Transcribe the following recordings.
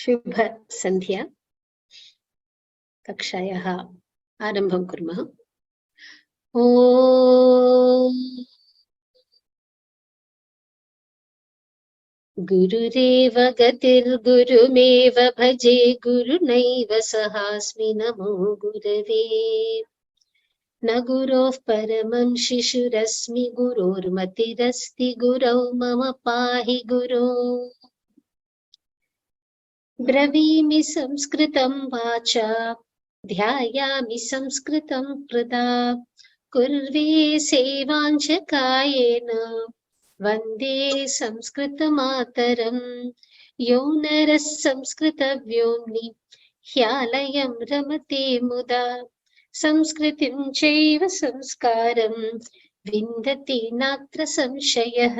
शुभ संध्या कक्षायाः आरम्भं कुर्मः। ॐ गुरुरेव गतिर्गुरुमेव भजे गुरुनैव सहास्मि नमो गुरवे। न गुरोः परमं शिशुरस्मि गुरोर्मतिरस्ति गुरौ मम पाहि गुरो। ब्रवीमि संस्कृतं वाचा ध्यायामि संस्कृतं हृदा कुर्वे सेवाञ्च कायेन वन्दे संस्कृतमातरम्। यो नरः संस्कृतव्योम्नि ह्यालयं रमते मुदा संस्कृतिं चैव संस्कारं विन्दति नात्र संशयः।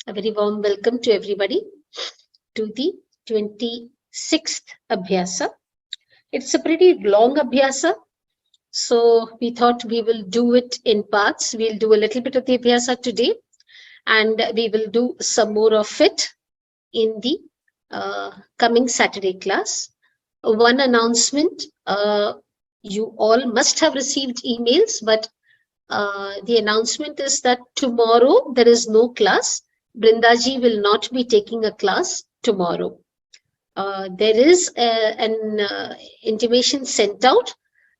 A very warm welcome to everybody to the 26th Abhyasa. It's a pretty long Abhyasa, so we thought we will do it in parts. We'll do a little bit of the Abhyasa today, and we will do some more of it in the coming Saturday class. One announcement, you all must have received emails, but the announcement is that tomorrow there is no class. Brindaji will not be taking a class tomorrow. There is an intimation sent out,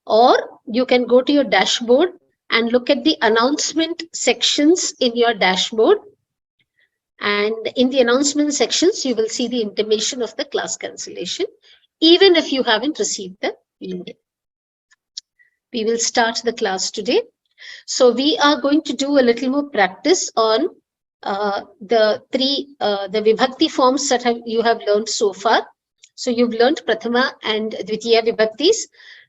or you can go to your dashboard and look at the announcement sections in your dashboard, and in the announcement sections you will see the intimation of the class cancellation, even if you haven't received the email. We will start the class today. So we are going to do a little more practice on the vibhakti forms that you have learned so far. So you've learned Prathama and Dvitiya vibhaktis,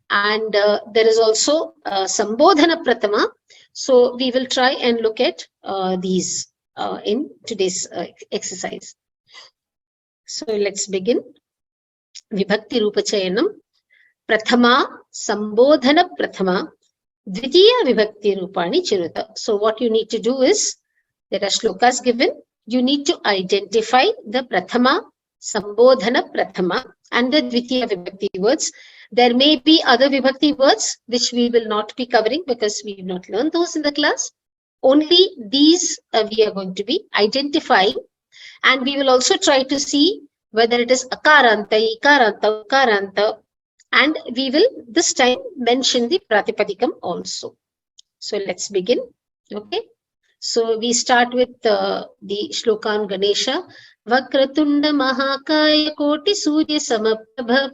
and there is also Sambodhana Prathama. So we will try and look at these in today's exercise. So let's begin. Vibhakti Rupa Chayanam. Prathama, Sambodhana Prathama, Dvitiya Vibhakti Rupani Chiruta. So what you need to do is, there are shlokas given. You need to identify the Prathama, Sambodhana Prathama and the Dvitiya Vibhakti words. There may be other Vibhakti words which we will not be covering because we have not learned those in the class. Only these we are going to be identifying, and we will also try to see whether it is Akaranta, Ikaranta, Ukaranta, and we will this time mention the Pratipadikam also. So let's begin. Okay. So we start with the shloka on Ganesha. Vakratunda Mahakaya Koti Surya Samabha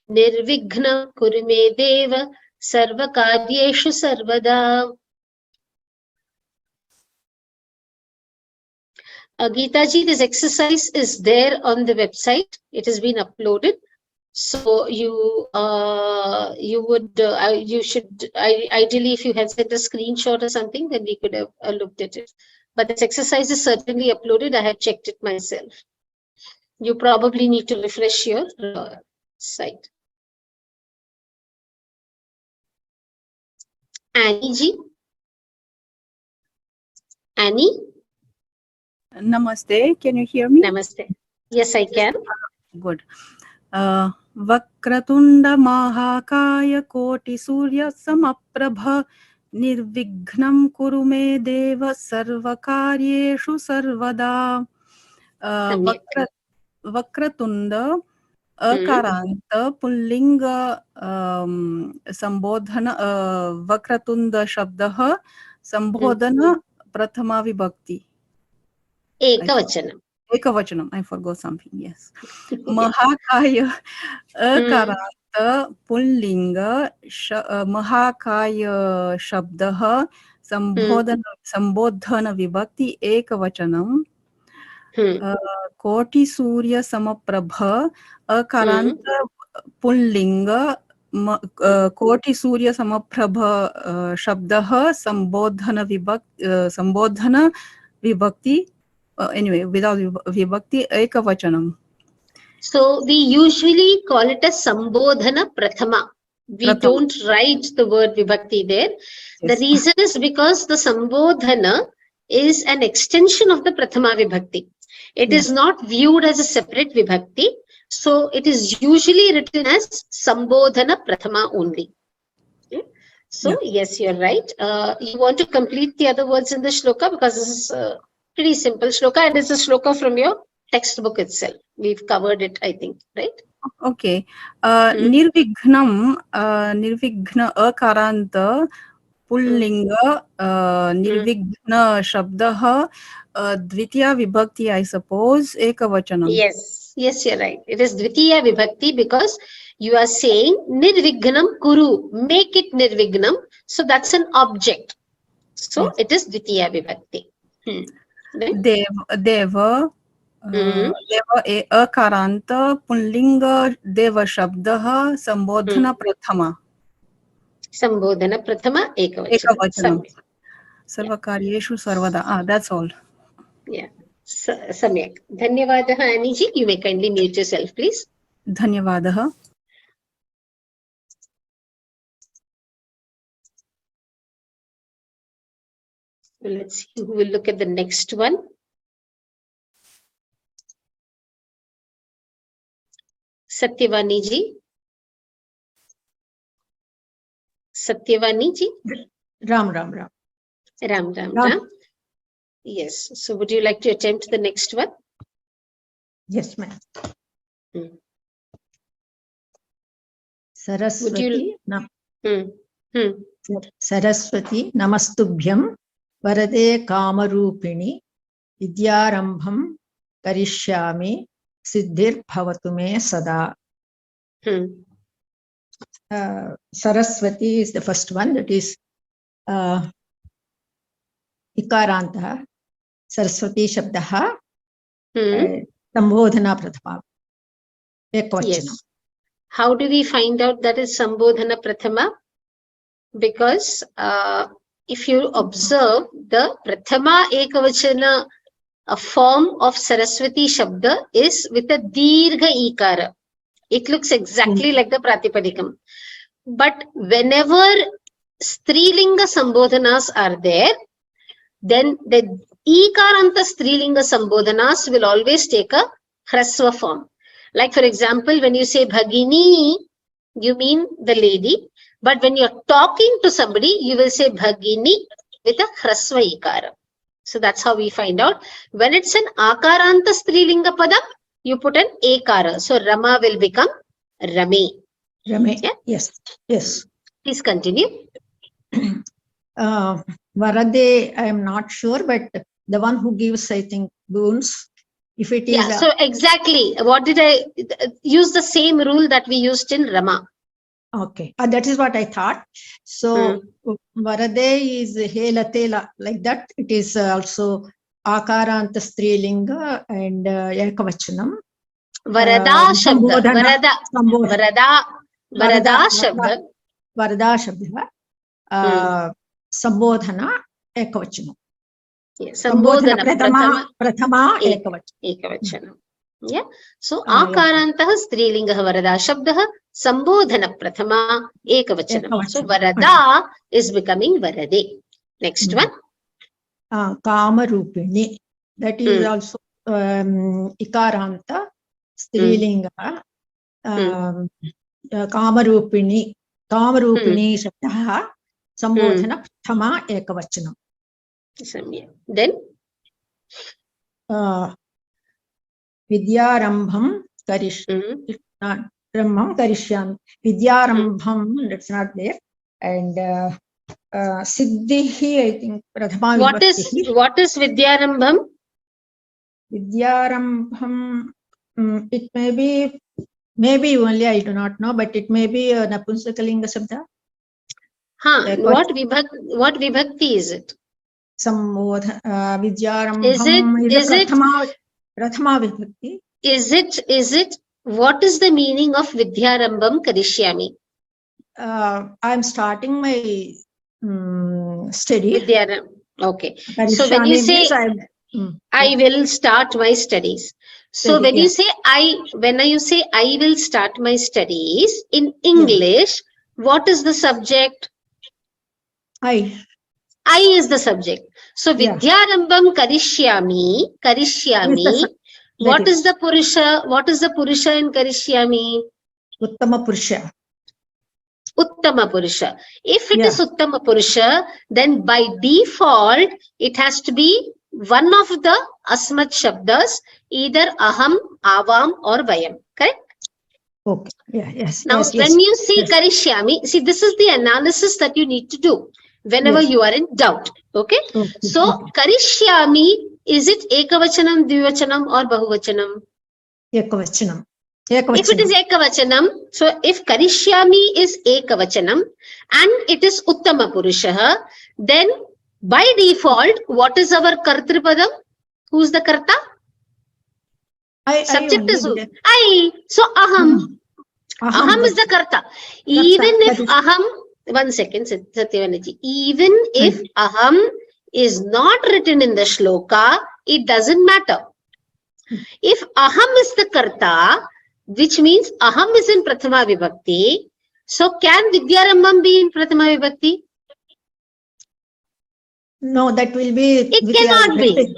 Nirvighna Kurume Deva Sarva Karyeshu Sarvada. Geetaji, this exercise is there on the website. It has been uploaded. So you should ideally, if you had sent a screenshot or something, then we could have looked at it. But this exercise is certainly uploaded. I have checked it myself. You probably need to refresh your site. Annie ji? Annie? Namaste. Can you hear me? Namaste. Yes, I can. Good. Vakratunda Mahakaya Koti Surya Samaprabha Nirvignam Kurume Deva Sarvakaryeshu Sarvada. Vakratunda Akaranta Pullinga Sambodhana Vakratunda Shabdaha Sambodhana Prathama Vibhakti. Ekavachanam. Ekavachanam. I forgot something. Yes. Mahakaya Akaranta Pullinga Mahakaya Shabdaha Sambodhana Vibhakti Ekavachanam. Koti Surya Samaprabha Akaranta Pullinga Koti Surya Samaprabha Shabdaha Sambodhana Vibhakti. Anyway, without Vibhakti, Ekavachanam. So we usually call it a Sambodhana Prathama. We don't write the word Vibhakti there. Yes. The reason is because the Sambodhana is an extension of the Prathama Vibhakti. It is not viewed as a separate vibhakti. So it is usually written as Sambodhana Prathama only. Okay? So yes, you're right. You want to complete the other words in the shloka because this is a pretty simple shloka and it's a shloka from your textbook itself. We've covered it, I think, right? Okay. Nirvighnam, nirvighna akaranta pullinga nirvighna shabdah dvitiya vibhakti, I suppose, ekavachanam. Yes, yes, you're right. It is dvitiya vibhakti because you are saying nirvignam kuru, make it nirvignam. So that's an object. So it is dvitiya vibhakti. Right? Deva Dev अकारांत pulling देव शब्दः संबोधन प्रथमा संबोधन प्रथमा एकवचनम सर्वकार्येषु सर्वदा. That's all. Yeah. Samyak. Dhanyavadah, Annie ji. You may kindly mute yourself, please. Dhanyavadah. Let's see who will look at the next one. Satyavani ji. Satyavani ji. Ram. Ram. Yes. So would you like to attempt the next one? Yes, ma'am. Saraswati. Saraswati Namastubhyam Varade Kamarupini Vidyarambham Karishyami Siddhir Bhavatu Me Sada. Saraswati is the first one, that is Ikaranta. Saraswati Shabdaha Sambodhana Prathama. Yes. How do we find out that is Sambodhana Prathama? Because if you observe the Prathama Ekavachana, a form of Saraswati Shabda is with a Dirgha Ikara. It looks exactly like the Pratipadikam. But whenever Strilinga Sambodhanas are there, then the Ikaranta Strilinga Sambodhanas will always take a Hrasva form. Like for example, when you say Bhagini, you mean the lady. But when you're talking to somebody, you will say Bhagini with a Hrasva Ikara. So that's how we find out. When it's an Akaranta Strilinga Padam, you put an Ekara. So Rama will become Rame. Rame. Yeah? Yes. Please continue. Varade, I am not sure, but the one who gives, I think, boons. If it is so exactly. What did I use? The same rule that we used in Rama. Okay, that is what I thought. So Varade is Helatela, like that. It is also Akaranta Strilinga and Ekavachanam. Varada Shabda. Varada Shabda. Varada Shabda. Sambodhana Ekavachanam. Sambodhana Prathama Ekavachanam. Yeah. So Akarantaha Strilinga Varada Shabdaha Sambodhana Prathama Ekavachanam. So Varada is becoming Varade. Next one. Kamarupini. That is also Ikaranta Strilinga. Kamarupini. Kamarupini Shabdaha Sambodhana Prathama Ekavachanam. Then Vidyarambham Karishyami. Vidyarambham, that's not there. And Siddhihi, I think, Prathama Vibhakti. What is Vidyarambham? Vidyarambham, it may be, maybe only, I do not know, but it may be a Napunsakalinga Sabda. What Vibhakti is it? Vidyarambham is it Prathama Vibhakti. Is it what is the meaning of Vidyarambham Karishyami? I'm starting my study. Okay. So when you say I will start my studies. So when you say I will start my studies in English, what is the subject? I is the subject. So Vidyarambham Karishyami What is the Purusha? What is the Purusha in Karishyami? Uttama Purusha. Uttama Purusha. If it is Uttama Purusha, then by default, it has to be one of the Asmat Shabdas, either Aham, Avam or Vayam. Correct? Okay. Yeah. Yes. Now, yes, when you see yes. Karishyami, see, this is the analysis that you need to do whenever you are in doubt. Okay? So, Karishyami, is it Ekavachanam, Dvivachanam or Bahuvachanam? Ekavachanam. If it is Ekavachanam, so if Karishyami is Ekavachanam and it is Uttama Purusha, then by default, what is our Kartripadam? Who's the Karta? Subject is who? I. So Aham. Aham is the Karta. Even if Aham, one second, Satyavanaji, even if Aham is not written in the shloka, it doesn't matter. If Aham is the Karta, which means Aham is in Prathama Vibhakti, so can Vidyarambham be in Prathama Vibhakti? No, that will be. It cannot be.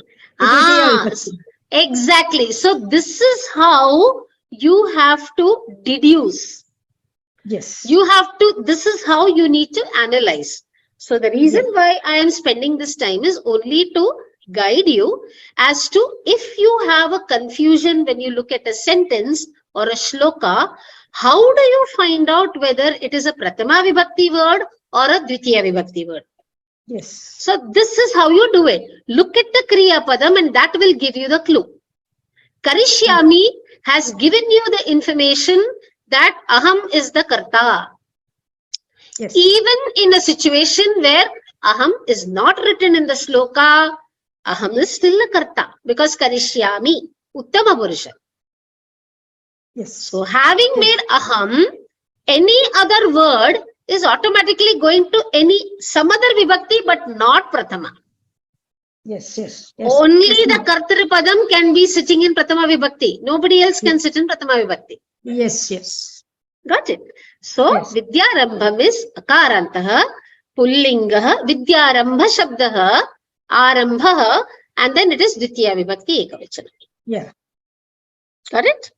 Exactly. So this is how you have to deduce. Yes. You have to, this is how you need to analyze. So the reason why I am spending this time is only to guide you as to if you have a confusion when you look at a sentence or a shloka, how do you find out whether it is a Prathama Vibhakti word or a Dvitiya Vibhakti word? Yes. So this is how you do it. Look at the Kriya Padam and that will give you the clue. Karishyami has given you the information that Aham is the Karta. Yes. Even in a situation where Aham is not written in the shloka, Aham is still a Karta because Karishyami, Uttama Purusha. Yes. So having made Aham, any other word is automatically going to some other Vibhakti but not Prathama. Yes. Only the Kartripadam can be sitting in Prathama Vibhakti. Nobody else can sit in Prathama Vibhakti. Yes. Got it? So, Vidyarambham is Akarantaha, Pullingaha, Vidyarambha Shabdaha, Arambhaha, and then it is Dvitiya Vibhakti Ekavachana. Yeah. Got it?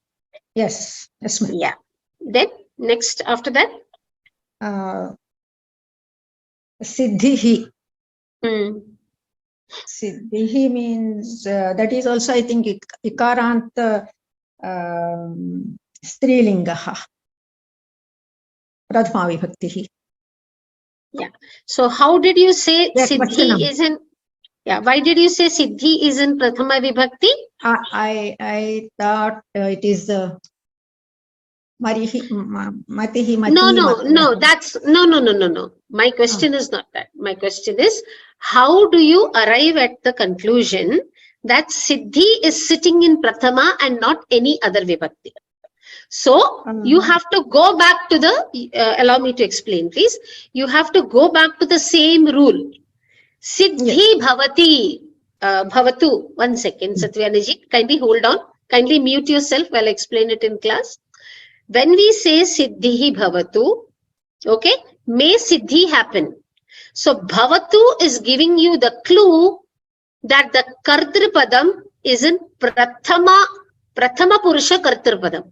Yes. Yes, ma'am. Yeah. Then, next after that? Siddhihi. Siddhihi means, that is also, I think, Ikaranta Strilingaha. Prathama Vibhaktihi. Yeah. So, how did you say Siddhi is in... Yeah, why did you say Siddhi is in Prathama Vibhakti? I thought it is Marihi, Matihi, Mati. No, that's no. My question is not that. My question is, how do you arrive at the conclusion that Siddhi is sitting in Prathama and not any other Vibhakti? So, you have to go back to the, allow me to explain, please. You have to go back to the same rule. Siddhi bhavati, bhavatu. One second, Satyanaji, kindly hold on. Kindly mute yourself while I explain it in class. When we say Siddhihi bhavatu, okay, may Siddhi happen. So, bhavatu is giving you the clue that the Kartripadam is in Prathama Purusha Kartripadam.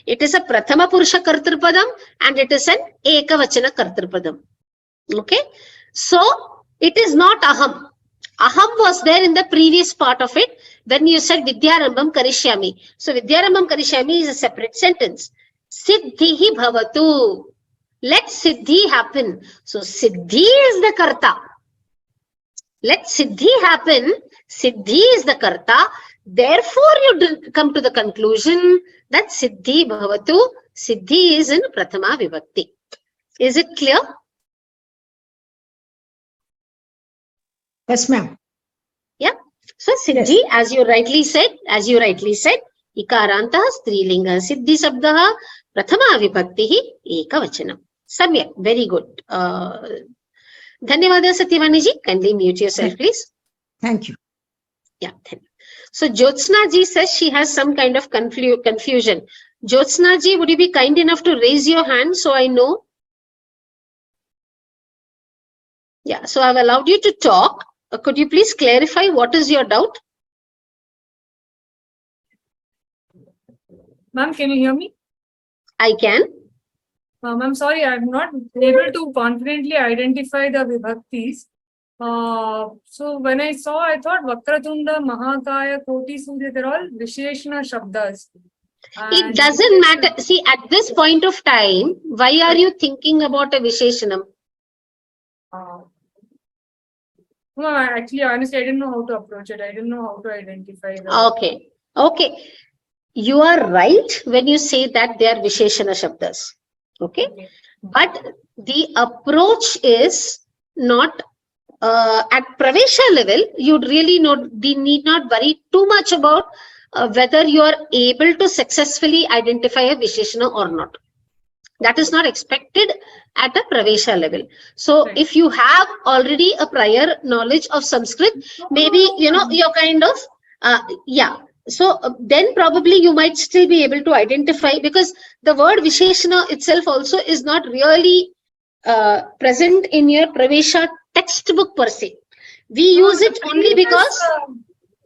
It is a Prathama Purusha Kartripadam and it is an Ekavachana Kartripadam. Okay, so it is not Aham. Aham was there in the previous part of it when you said Vidyarambham Karishyami. So Vidyarambham Karishyami is a separate sentence. Siddhihi bhavatu. Let Siddhi happen. So Siddhi is the Karta. Let Siddhi happen. Siddhi is the Karta. Therefore, you come to the conclusion that Siddhi bhavatu. Siddhi is in Prathama Vibhakti. Is it clear? Yes, ma'am. Yeah. So Siddhi, as you rightly said, Ikaranta Strilinga Siddhi Sabdaha Prathama Vibhaktihi Ekavachanam. Samyak, very good. Dhanyavada Satyavaniji, kindly mute yourself, please. Thank you. Yeah. So Jyotsna ji says she has some kind of confusion. Jyotsna ji, would you be kind enough to raise your hand so I know? Yeah. So I've allowed you to talk. Could you please clarify what is your doubt? Ma'am, can you hear me? I can. I'm sorry, I'm not able to confidently identify the vibhaktis. So when I saw, I thought Vakratunda, Mahakaya, Koti Surya, they're all Visheshana Shabdas. It doesn't matter. See, at this point of time, why are you thinking about a Visheshanam? No, actually, honestly, I didn't know how to approach it. I didn't know how to identify the... Okay. Okay. You are right when you say that they are Visheshana Shabdas. Okay. But the approach is not at Pravesha level. You really need not worry too much about whether you are able to successfully identify a Visheshana or not. That is not expected at a Pravesha level. So if you have already a prior knowledge of Sanskrit, maybe, you're kind of, So then probably you might still be able to identify, because the word Visheshana itself also is not really present in your Pravesha textbook per se. We use it only because...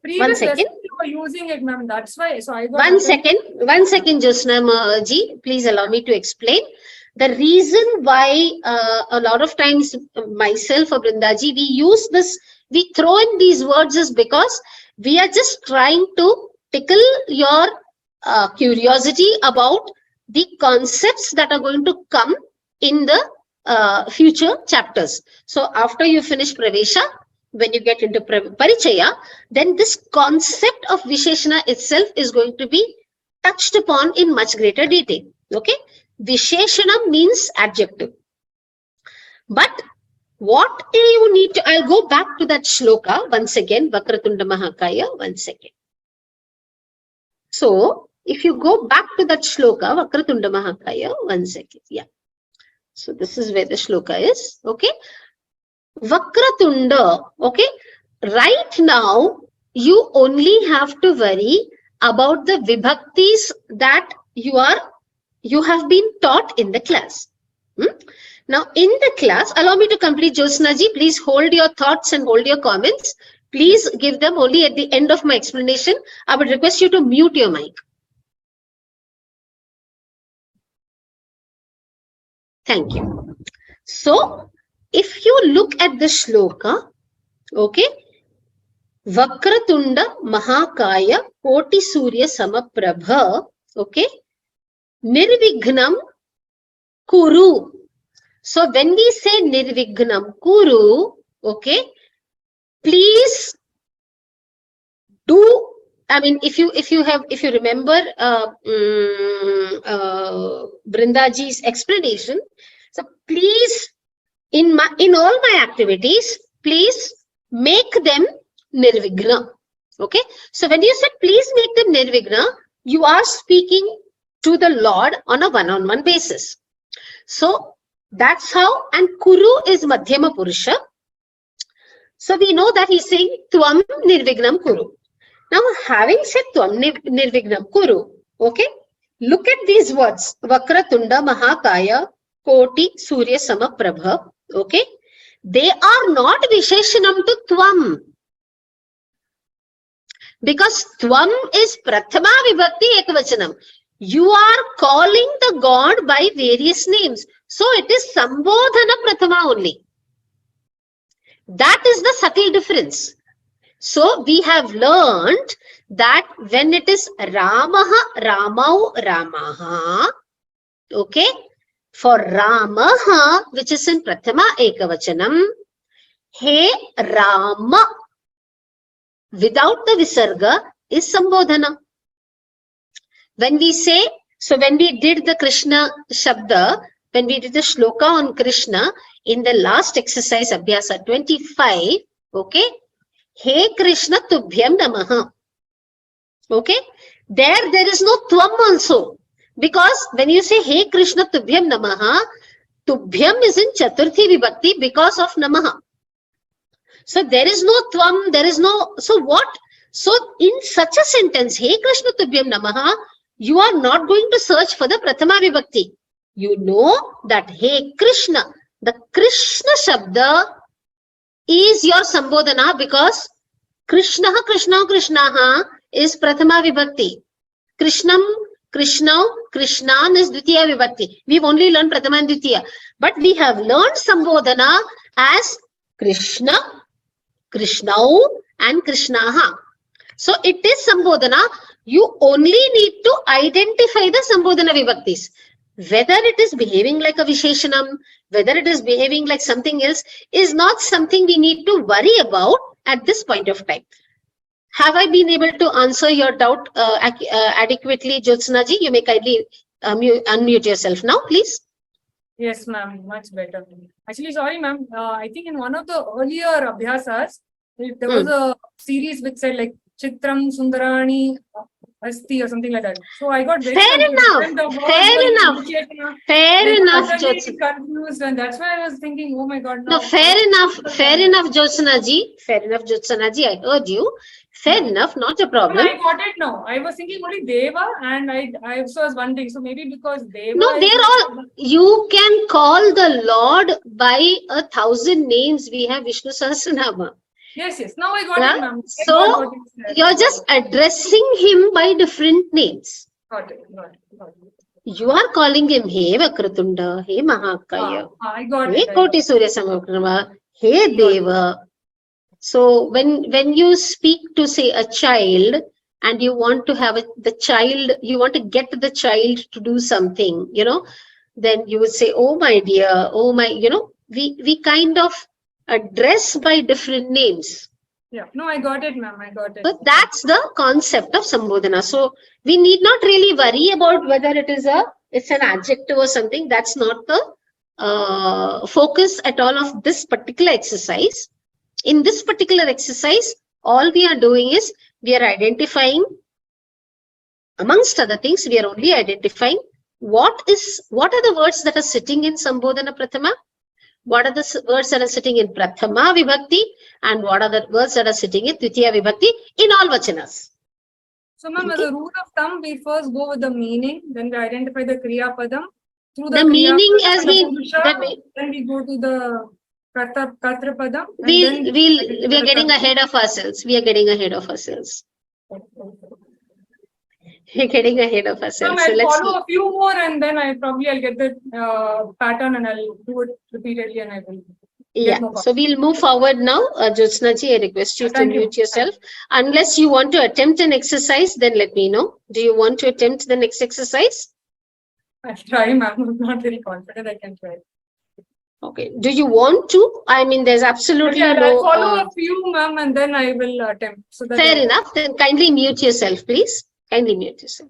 One second. You were using it, ma'am. That's why. So I got... One second, Josna ji, please allow me to explain. The reason why a lot of times myself or Brindaji, we use this, we throw in these words is because we are just trying to tickle your curiosity about the concepts that are going to come in the future chapters. So after you finish Pravesha, when you get into Parichaya, then this concept of Visheshana itself is going to be touched upon in much greater detail. Okay? Visheshana means adjective. But what do you need to... I'll go back to that shloka once again, Vakratunda Mahakaya, one second. So, if you go back to that shloka, Vakratunda Mahakaya, one second. Yeah. So, this is where the shloka is. Okay? Vakratunda, okay, right now you only have to worry about the vibhaktis that you have been taught in the class. Now in the class, allow me to complete, Josna ji, please hold your thoughts and hold your comments. Please give them only at the end of my explanation. I would request you to mute your mic. Thank you. So, if you look at the shloka, okay, Vakratunda Mahakaya Koti Surya Samaprabha, okay, Nirvignam Kuru. So when we say Nirvignam Kuru, okay, please do, I mean, if you remember Brindaji's explanation, so please, in all my activities, please make them Nirvigna. Okay. So when you said please make them Nirvigna, you are speaking to the Lord on a one-on-one basis. So that's how, and Kuru is Madhyama Purusha. So we know that he's saying Tvam Nirvignam Kuru. Now having said Tvam Nirvignam Kuru, okay, look at these words. Vakratunda Mahakaya Koti Surya Samaprabha. Okay. They are not Visheshanam to Tvam. Because Tvam is Prathama Vibhakti Ekavachanam. You are calling the God by various names. So it is Sambodhana Prathama only. That is the subtle difference. So we have learned that when it is Ramaha, Ramau, Ramaha, okay, for Ramaha, which is in Prathama Ekavachanam, He Rama, without the Visarga, is Sambodhana. When we say, so when we did the Krishna Shabda, when we did the shloka on Krishna, in the last exercise, Abhyasa 25, okay, He Krishna Tubhyam Namaha. Okay, there is no Tvam also. Because when you say He Krishna Tubhyam Namaha, Tubhyam is in Chaturthi Vibhakti because of Namaha. So there is no Tvam, there is no, so what? So in such a sentence, He Krishna Tubhyam Namaha, you are not going to search for the Prathama Vibhakti. You know that He Krishna, the Krishna Shabda is your Sambodhana because Krishna is Prathama Vibhakti. Krishnam Krishnan is Dvitiya Vibhakti. We've only learned Prathama and Dvitiya. But we have learned Sambodhana as Krishna, Krishnau and Krishnaha. So it is Sambodhana. You only need to identify the Sambodhana Vibhaktis. Whether it is behaving like a Visheshanam, whether it is behaving like something else, is not something we need to worry about at this point of time. Have I been able to answer your doubt adequately, Jyotsna ji? You may kindly unmute yourself now, please. Yes, ma'am, much better. Actually, sorry, ma'am. I think in one of the earlier Abhyasas, there was a series which said like Chitram Sundarani Asti or something like that. So I got very confused. Fair enough, Jyotsna. Confused, and that's why I was thinking, oh my God. No, fair enough, Jyotsna ji. Fair enough, Jyotsna ji. I heard you. Fair enough, not a problem. But I got it now. I was thinking only Deva, and I also was wondering. So maybe because Deva. No, they're all. You can call the Lord by 1,000 names. We have Vishnu Sahasranama. Yes. Now I got it, ma'am. So you're just addressing him by different names. Got it. You are calling him He Vakratunda, He Mahakaya, I got He it. Koti Surya Samakrama, He Deva. So when you speak to say a child and you want to have you want to get the child to do something, then you would say, oh my dear, oh my, we kind of address by different names. Yeah, no, I got it, ma'am. I got it. But that's the concept of Sambodhana. So we need not really worry about whether it's an adjective or something. That's not the focus at all of this particular exercise. In this particular exercise, all we are doing is we are identifying, amongst other things, we are only identifying what are the words that are sitting in Sambodhana Prathama, what are the words that are sitting in Prathama Vibhakti, and what are the words that are sitting in Tvitiya Vibhakti in all vachanas. So, ma'am, as a rule of thumb, we first go with the meaning, then we identify the Kriya Padam. Through the meaning as we then we go to the Katra Padam. We are getting ahead of ourselves. We are getting ahead of ourselves. We're getting ahead of ourselves. So I'll follow a few more, and then I'll get the pattern, and I'll do it repeatedly, and I will. Yeah, so we'll move forward now. Jyotsna ji, I request you to mute yourself. Unless you want to attempt an exercise, then let me know. Do you want to attempt the next exercise? I'll try, ma'am. I'm not very confident I can try. Okay. Do you want to? I mean, there's absolutely no... I'll follow a few, ma'am, and then I will attempt. So that fair enough. Then kindly mute yourself, please. Kindly mute yourself.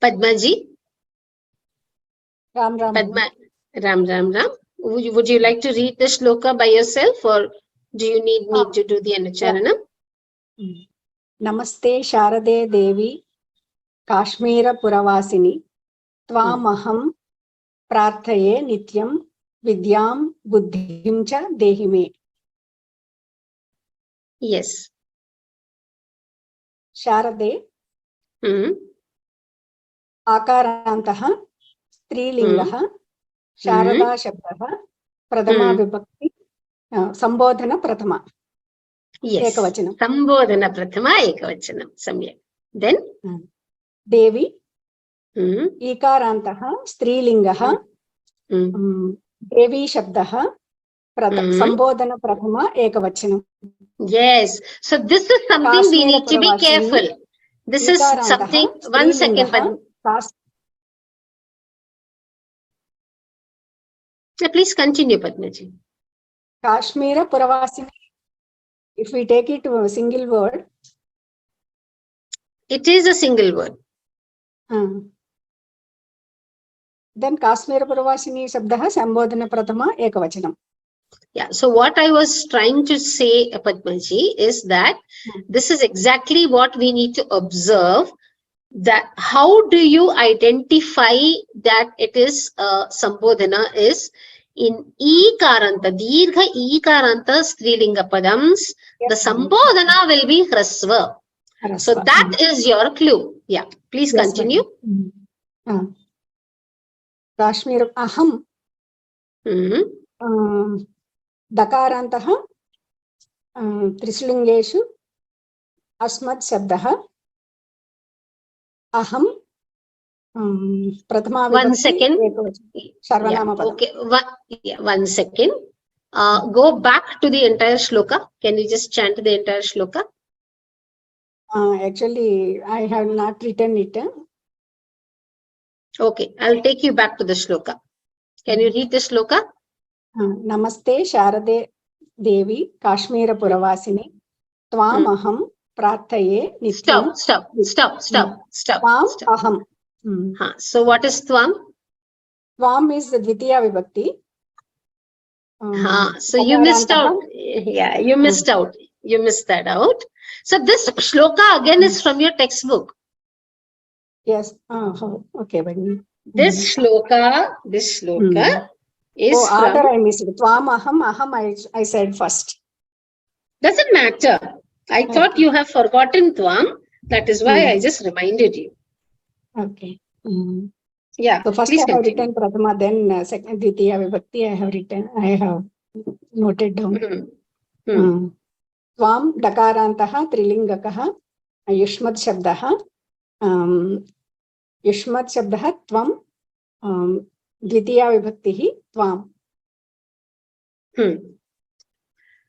Padma ji? Ram. Padma, Ram. Would you like to read the shloka by yourself, or do you need me to do the Anucharanam? Namaste Sharade Devi Kashmira Puravasini Tvamaham Prarthaye Nityam Vidyam Buddhim cha Dehime. Yes. Sharade Akarantaha Strilingaha Sharada Shabdaha Pradama Vibhakti Sambodhana Prathama. Yes. Ekavachanam. Sambodhana Prathama Ekavachanam. Samyak. Then? Devi Ikarantaha Strilingaha Devi Shabdaha Sambodhana Prathama Ekavachanam. Yes. So this is something we need to be careful. This is something. 1 second. Please continue, Padmaji. Kashmira Puravasini. If we take it to a single word, it is a single word. Then Kashmira Puravasini Shabdaha Sambodhana Prathama Ekavachanam. Yeah. So what I was trying to say, Padmaji, is that this is exactly what we need to observe. That how do you identify that it is Sambodhana is in Ikaranta, Dirgha Ikaranta Strilinga Padams, the Sambodhana will be Hrasva. So that is your clue. Yeah, please continue. Kashmir Aham Dakarantaha Trislingeshu अस्मत् शब्दः अहं प्रथमा One विभक्ति second. एकवचनं सर्वनामपदम्. Okay. One second. Go back to the entire shloka. Can you just chant the entire shloka? Actually, I have not written it. Okay. I'll take you back to the shloka. Can you read the shloka? Namaste Sharade Devi Kashmira Puravasini Tvamaham Prathaye Nityam. Stop. Tvam Aham. So what is Tvam? Tvam is the Dvitiya Vibhakti. So you missed out. Yeah, you missed out. You missed that out. So this shloka again is from your textbook. Yes. Okay. This shloka is order from... I missed. Tvam aham I said first. Doesn't matter. I thought you have forgotten Tvam. That is why I just reminded you. Okay. Yeah. So first I have written Prathama, then second Dvitiya Vibhakti I have noted down. Tvam Dakarantaha Trilingakaha Yushmat Shabdaha Tvam Dvitiya Vibhaktihi Tvam.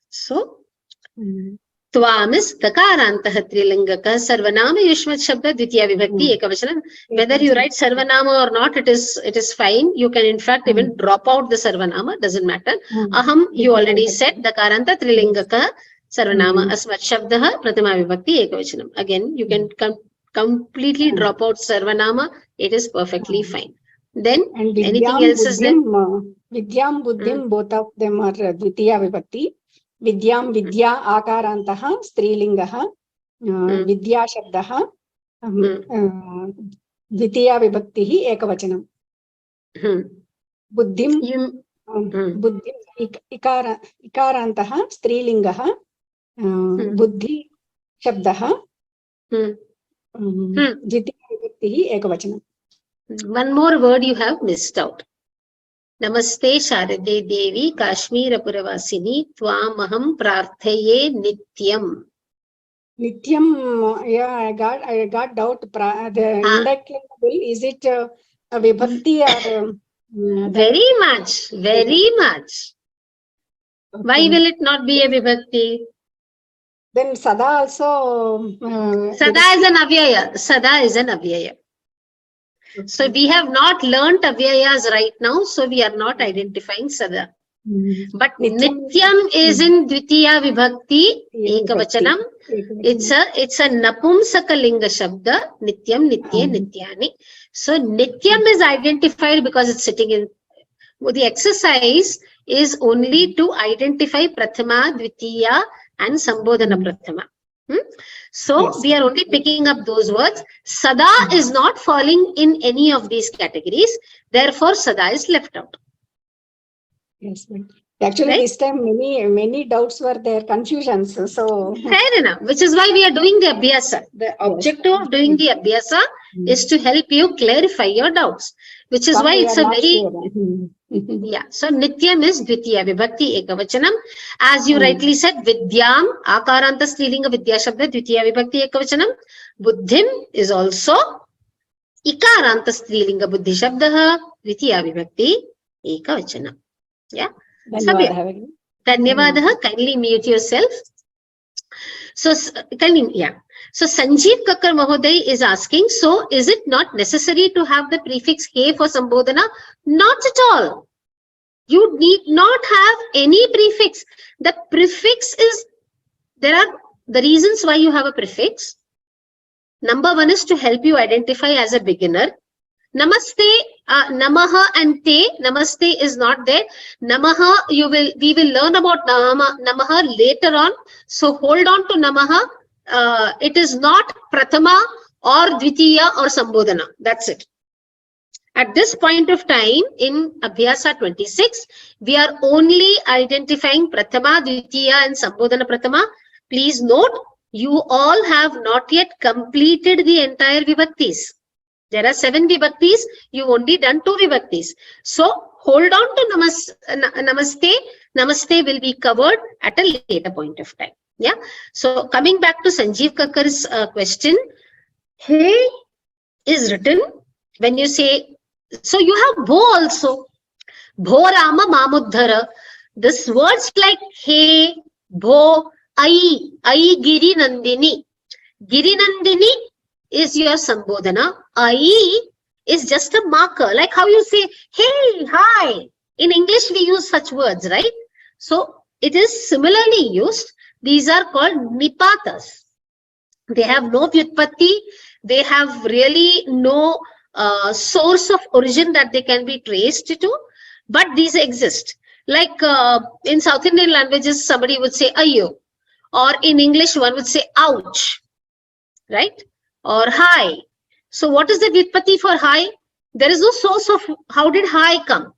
So Tvam is Dakarantah Trilingaka Sarvanama Yushmat Shabda Dvitiya Vibhakti Ekavachanam. Whether you write Sarvanama or not, it is fine. You can in fact even drop out the Sarvanama, doesn't matter. Aham, you already said Dakaranta Trilingaka Sarvanama Asmat Shabdaha Prathama Vibhakti Ekavachanam. Again, you can completely drop out Sarvanama. It is perfectly fine. Then and anything else is there? Vidyam Buddhim, both of them are Dvitiya Vibhakti. Vidyam Vidya Akarantaha Strilingaha Vidya Shabdaha Dvitiya Vibhaktihi Ekavachanam. Buddhim Ikarantaha Strilingaha Buddhi Shabdaha Dvitiya Vibhaktihi Ekavachanam. One more word you have missed out. Namaste Sharade Devi Kashmira Puravasini Tvamaham Prarthaye Nityam. Nityam, yeah, I got doubt. The indicatable, is it a vibhakti or very much. Okay. Why will it not be a vibhakti? Then Sada also. Sada is an avyaya. Okay. So we have not learnt avyayas right now, so we are not identifying Sada. But Nityam is in Dvitiya Vibhakti Ekavachanam. It's a Napumsaka Linga Shabda, Nityam, Nitye, Nityani. So Nityam is identified because it's sitting in. The exercise is only to identify Prathama, Dvitiya and Sambodhana Prathama. So we are only picking up those words. Sada is not falling in any of these categories. Therefore, Sada is left out. Yes, actually, this time many doubts were there, confusions. So fair enough. Which is why we are doing the Abhyasa. The objective of doing the Abhyasa is to help you clarify your doubts. Which is why it's a very yeah. So Nityam is Dvitiya Vibhakti Ekavachanam. As you rightly said, Vidyam Akaranta Strilinga Vidya Shabda Dvitiya Vibhakti Ekavachanam. Buddhim is also Ikaranta Strilinga Buddhi Shabdaha Dvitiya Vibhakti Ekavachanam. Yeah. Dhanyavadaha. Kindly mute yourself. So So Sanjeev Kakkar Mahoday is asking, so is it not necessary to have the prefix He for Sambodhana? Not at all. You need not have any prefix. The prefix is, there are the reasons why you have a prefix. Number one is to help you identify as a beginner. Namaste, Namaha and Te, Namaste is not there. Namaha, we will learn about Namaha later on. So hold on to Namaha. It is not Prathama or Dvitiya or Sambodhana. That's it. At this point of time in Abhyasa 26, we are only identifying Prathama, Dvitiya and Sambodhana Prathama. Please note, you all have not yet completed the entire Vibhaktis. There are 7 Vibhaktis, you've only done 2 Vibhaktis. So hold on to Namaste. Namaste will be covered at a later point of time. Yeah. So coming back to Sanjeev Kakkar's question, hey is written when you say, so you have bho also. Bho Rama Mamuddhara. This words like hey, bho, ai Giri Nandini. Giri Nandini is your Sambodhana. Ai is just a marker, like how you say, hey, hi. In English, we use such words, right? So it is similarly used. These are called nipatas. They have no vyutpatti. They have really no source of origin that they can be traced to, but these exist. Like in South Indian languages, somebody would say ayyo, or in English, one would say ouch, right? Or hi. So what is the vyutpatti for hi? There is no source of how did hi come,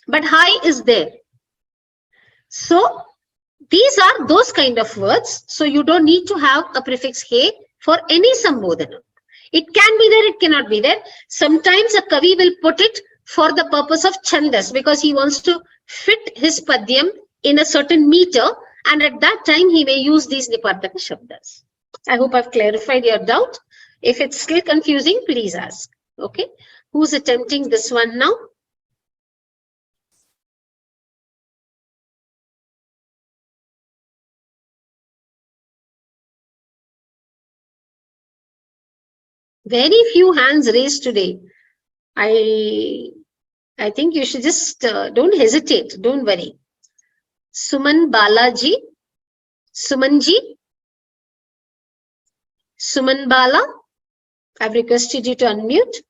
but hi is there. So these are those kind of words. So you don't need to have a prefix he for any sambodhana. It can be there, it cannot be there. Sometimes a kavi will put it for the purpose of chandas because he wants to fit his padyam in a certain meter, and at that time he may use these nipataka shabdas. I hope I've clarified your doubt. If it's still confusing, please ask. Okay. Who's attempting this one now? Very few hands raised today. I think you should just don't hesitate. Don't worry. Suman Balaji. Sumanji. Suman Bala. I've requested you to unmute.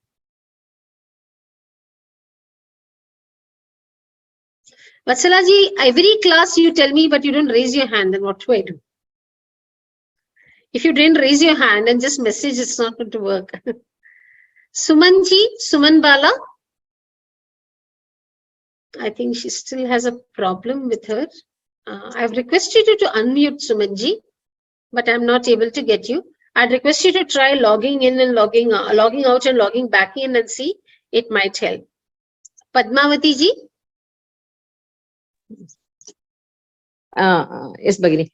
Vatsalaji, every class you tell me, but you don't raise your hand. Then what do I do? If you didn't raise your hand and just message, it's not going to work. Sumanji, Suman Bala. I think she still has a problem with her. I've requested you to unmute Sumanji, but I'm not able to get you. I'd request you to try logging in and logging out and logging back in and see. It might help. Padmavati ji. Yes, Bhagini.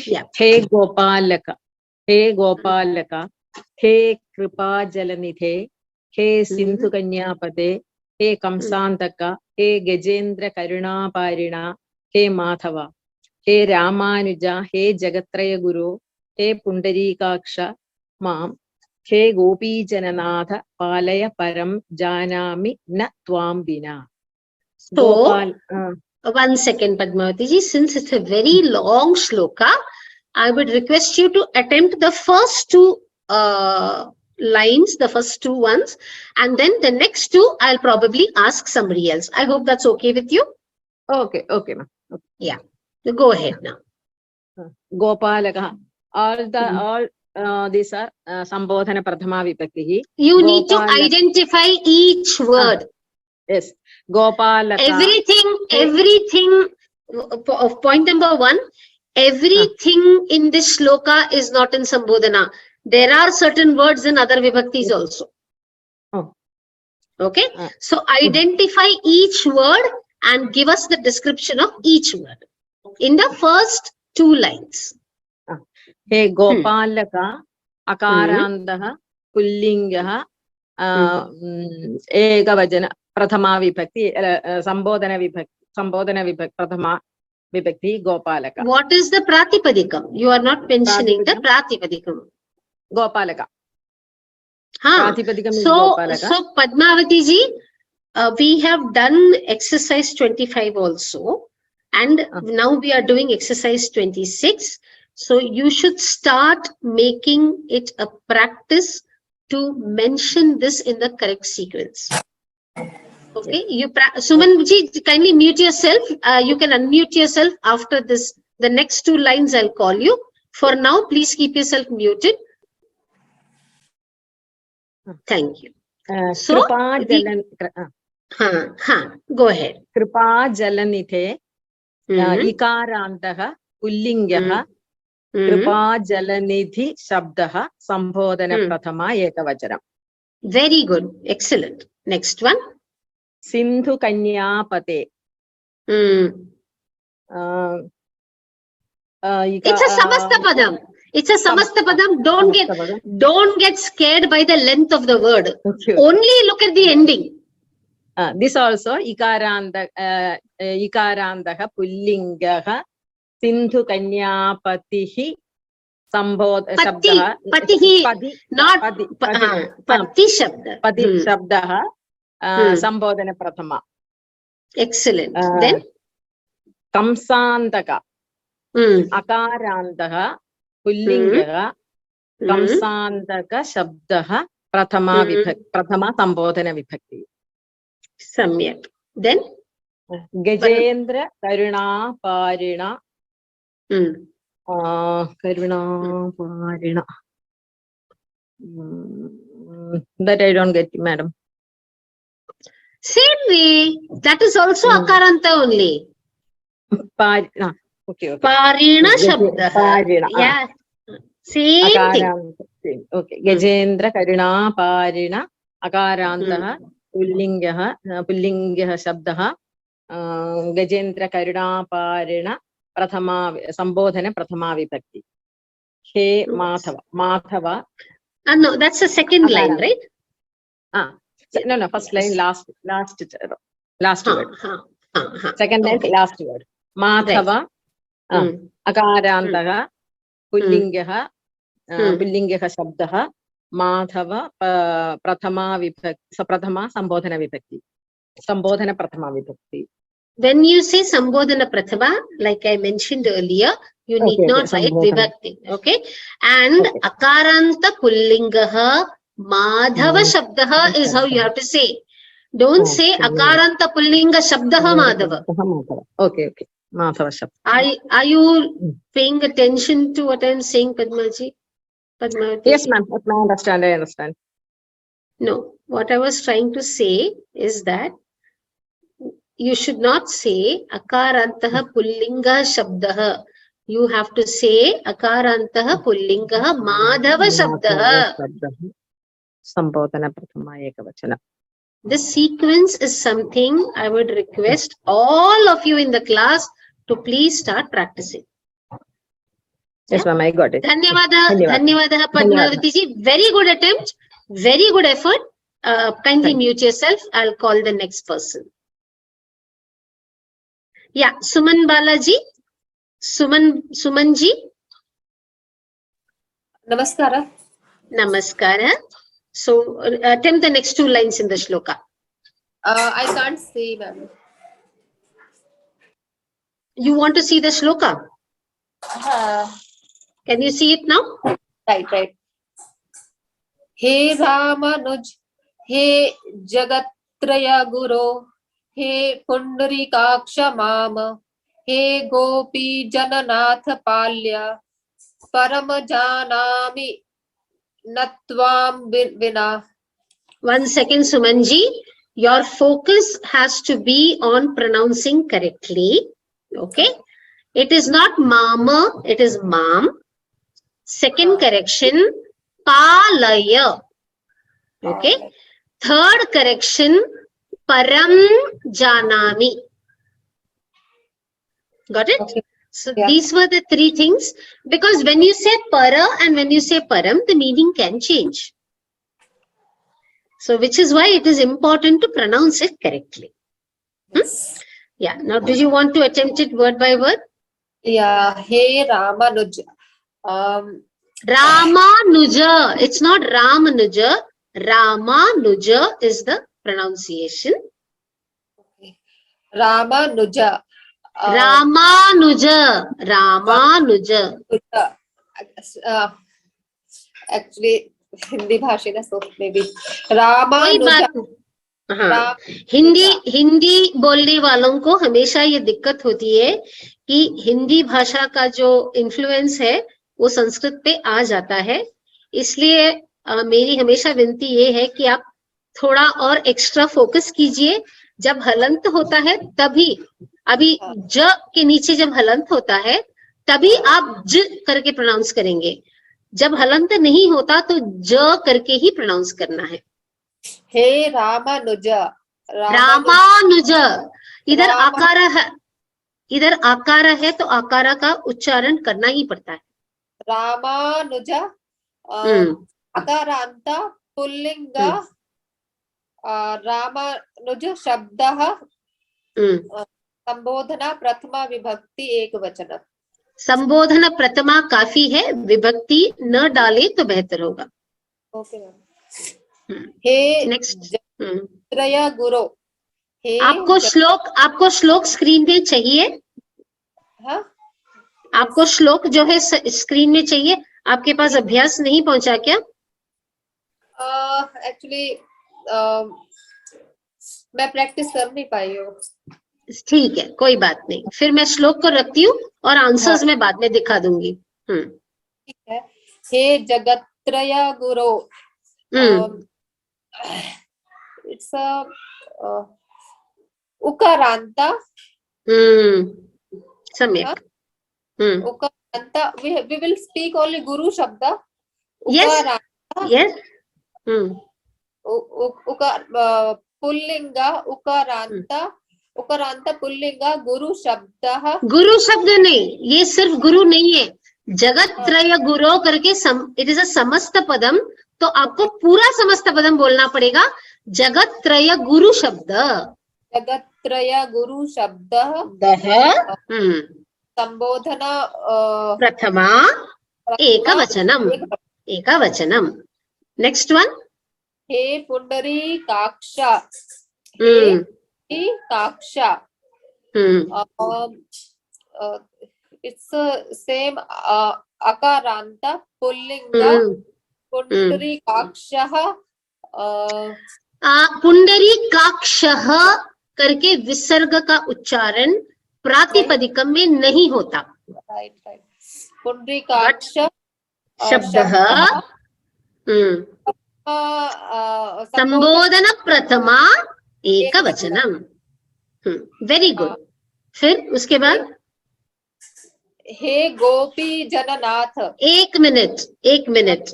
Yeah. He Gopalaka. He Gopalaka. He Kripa Jalanithe. He Sindhu Kanyapate. He Kamsantaka. He Gajendra Karuna Parina. He Madhava. He Ramanuja. He Jagatraya Guru. He Pundarikaksha. Mam. He Gopi Jananatha. Palaya Param Janami Na Tvam Bina. So, one second, Padmavati ji. Since it's a very long shloka, I would request you to attempt the first two lines, the first two ones, and then the next two, I'll probably ask somebody else. I hope that's okay with you. Okay, okay, ma'am. Okay. Yeah. So go ahead now. Gopalaka. All these are Sambodhana Prathama Vibhakti. You need to identify each word. Yes. Gopalaka. Everything, point number one, everything in this shloka is not in Sambodhana. There are certain words in other Vibhaktis also. Oh. Okay. So identify each word and give us the description of each word in the first two lines. Hey Gopalaka, Akarandaha, Pullingaha, Ekavajana, Prathama Vibhakti, Sambodhana Vibhakti, Prathama Vibhakti, Gopalaka. What is the Pratipadikam? You are not mentioning the Pratipadikam. Gopalaka. So Padmavati ji, we have done exercise 25 also, and now we are doing exercise 26. So you should start making it a practice to mention this in the correct sequence. Okay, Suman ji, kindly mute yourself. You can unmute yourself after this. The next two lines I'll call you. For now, please keep yourself muted. Thank you. So, go ahead. Kripa Jalanithe, Ikarantaha, Pullingaha, Kripa Jalanidhi Shabdaha, Sambodhana Prathama Ekavacharam. Very good. Excellent. Next one. Sindhu Kanyapate. It's a Samastapadam. It's a Samastapadam. Don't get scared by the length of the word. Okay. Only look at the ending. This also ikarantah pullingah sindhu kanyapatihi sambodha shabdah Patihi, not pati shabda. pati shabdah sambodhana prathama. Excellent. Then kamsantaka akarantah pullingah kamsantaka shabdah prathama sambodhana vibhakti. Samyak. Then Gajendra Karuna Parina Karuna Parina. That I don't get, madam. same way. That is also Akaranta only. Parina. Okay. Parina Shabda. Parina. Yeah. Same thing. Okay. Gajendra Karuna Parina Akarantah Pullingah Shabdah Gajendra Karuna Parina Prathama Sambodhana Prathama Vibhakti. He Madhava. No, that's the second line, right? No, first line, last word. Second line, okay. last word. Madhava Akarantah Pullingah Shabdah Madhava Prathama Sambodhana Vibhakti. Sambodhana Prathama Vibhakti. When you say Sambodhana Prathama, like I mentioned earlier, you need not write Vibhakti. Okay. And Akaranta Pullingaha Madhava Shabdaha is how you have to say. Don't say Akaranta Pullinga Shabdaha Madhava. Okay. Madhava Shabda. Are you paying attention to what I'm saying, Padmaji? Yes, ma'am. I understand. No, what I was trying to say is that you should not say Akarantaha Pullinga Shabdaha. You have to say Akarantaha Pullingaha Madhava Shabdaha. Sambodhana Prathama Ekavachana. This sequence is something I would request all of you in the class to please start practicing. Yes, ma'am, I got it. Dhanyavada Padmavati ji. Very good attempt. Very good effort. Kindly mute yourself. I'll call the next person. Yeah, Suman Balaji. Sumanji. Namaskara. Namaskara. So attempt the next two lines in the shloka. I can't see, ma'am. You want to see the shloka? Can you see it now? Right. He Ramanuj, he Jagatraya Guru, he Pundarikaksha Mama, he Gopi Jananath Palya, Paramajanami Natvam Vina. 1 second, Sumanji. Your focus has to be on pronouncing correctly. Okay. It is not mama, it is mom. Second correction, palaya. Okay. Third correction, param janami. Got it? Okay. So Yeah. these were the three things, because when you say para and when you say param, the meaning can change. So which is why it is important to pronounce it correctly. Yeah. Now, do you want to attempt it word by word? Yeah, he Ramanuj. Ramanuja. It's not Ramanuja. Ramanuja is the pronunciation. Ramanuja. Ramanuja. Ramanuja. Actually, Hindi भाषा ना, so maybe कोई Ramanuja. बात नहीं। हाँ, हिंदी बोलने वालों को हमेशा ये दिक्कत होती है कि हिंदी भाषा का जो इन्फ्लुएंस है वो संस्कृत पे आ जाता है। इसलिए मेरी हमेशा विनती ये है कि आप थोड़ा और एक्स्ट्रा फोकस कीजिए। जब हलंत होता है तभी, अभी ज के नीचे जब हलंत होता है तभी आप ज करके प्रोनाउंस करेंगे। जब हलंत नहीं होता तो ज करके ही प्रोनाउंस करना है। हे रामानुज। रामानुज। इधर आकार है, इधर आकार है तो आकार का उच्चारण करना ही पड़ता है। रामानुज अकारांत पुल्लिंग रामानुज शब्दः संबोधना प्रथमा विभक्ति एक वचन। संबोधन प्रथमा काफी है, विभक्ति न डाले तो बेहतर होगा। Okay ma'am. हे नेक्स्ट। त्रय गुरो। हे आपको श्लोक स्क्रीन पे चाहिए? हाँ? आपको श्लोक जो है स्क्रीन में चाहिए? आपके पास अभ्यास नहीं पहुंचा क्या? एक्चुअली मैं प्रैक्टिस कर नहीं पाई हूँ। ठीक है, कोई बात नहीं, फिर मैं श्लोक को रखती हूँ और आंसर्स में बाद में दिखा दूंगी। ठीक है। हे जगत्रय गुरो। इट्स उकारांत। सम्यक। उकारांत। we will speak only guru शब्द। yes yes पुल्लिंग उकारांत उकारांत पुल्लिंग गुरु शब्द। गुरु शब्द नहीं, ये सिर्फ गुरु नहीं है, जगत त्रय गुरो करके इट इज अ समस्त पदम, तो आपको पूरा समस्त पदम बोलना पड़ेगा। जगत त्रय गुरु शब्द। जगत त्रय गुरु शब्द संबोधना प्रथमा एकवचनम। एकवचनम। Next one. हे पुंडरीकाक्ष। हे काक्ष। इट्स सेम अकारांत पुल्लिंग पुंडरीकाक्षः। पुंडरीकाक्षः करके विसर्ग का उच्चारण प्रातिपदिकम में नहीं होता। Right right. पुंडरीकाक्ष शब्दः संबोधन प्रथमा एकवचनम। Very good. फिर उसके बाद हे गोपी जननाथ। एक मिनट,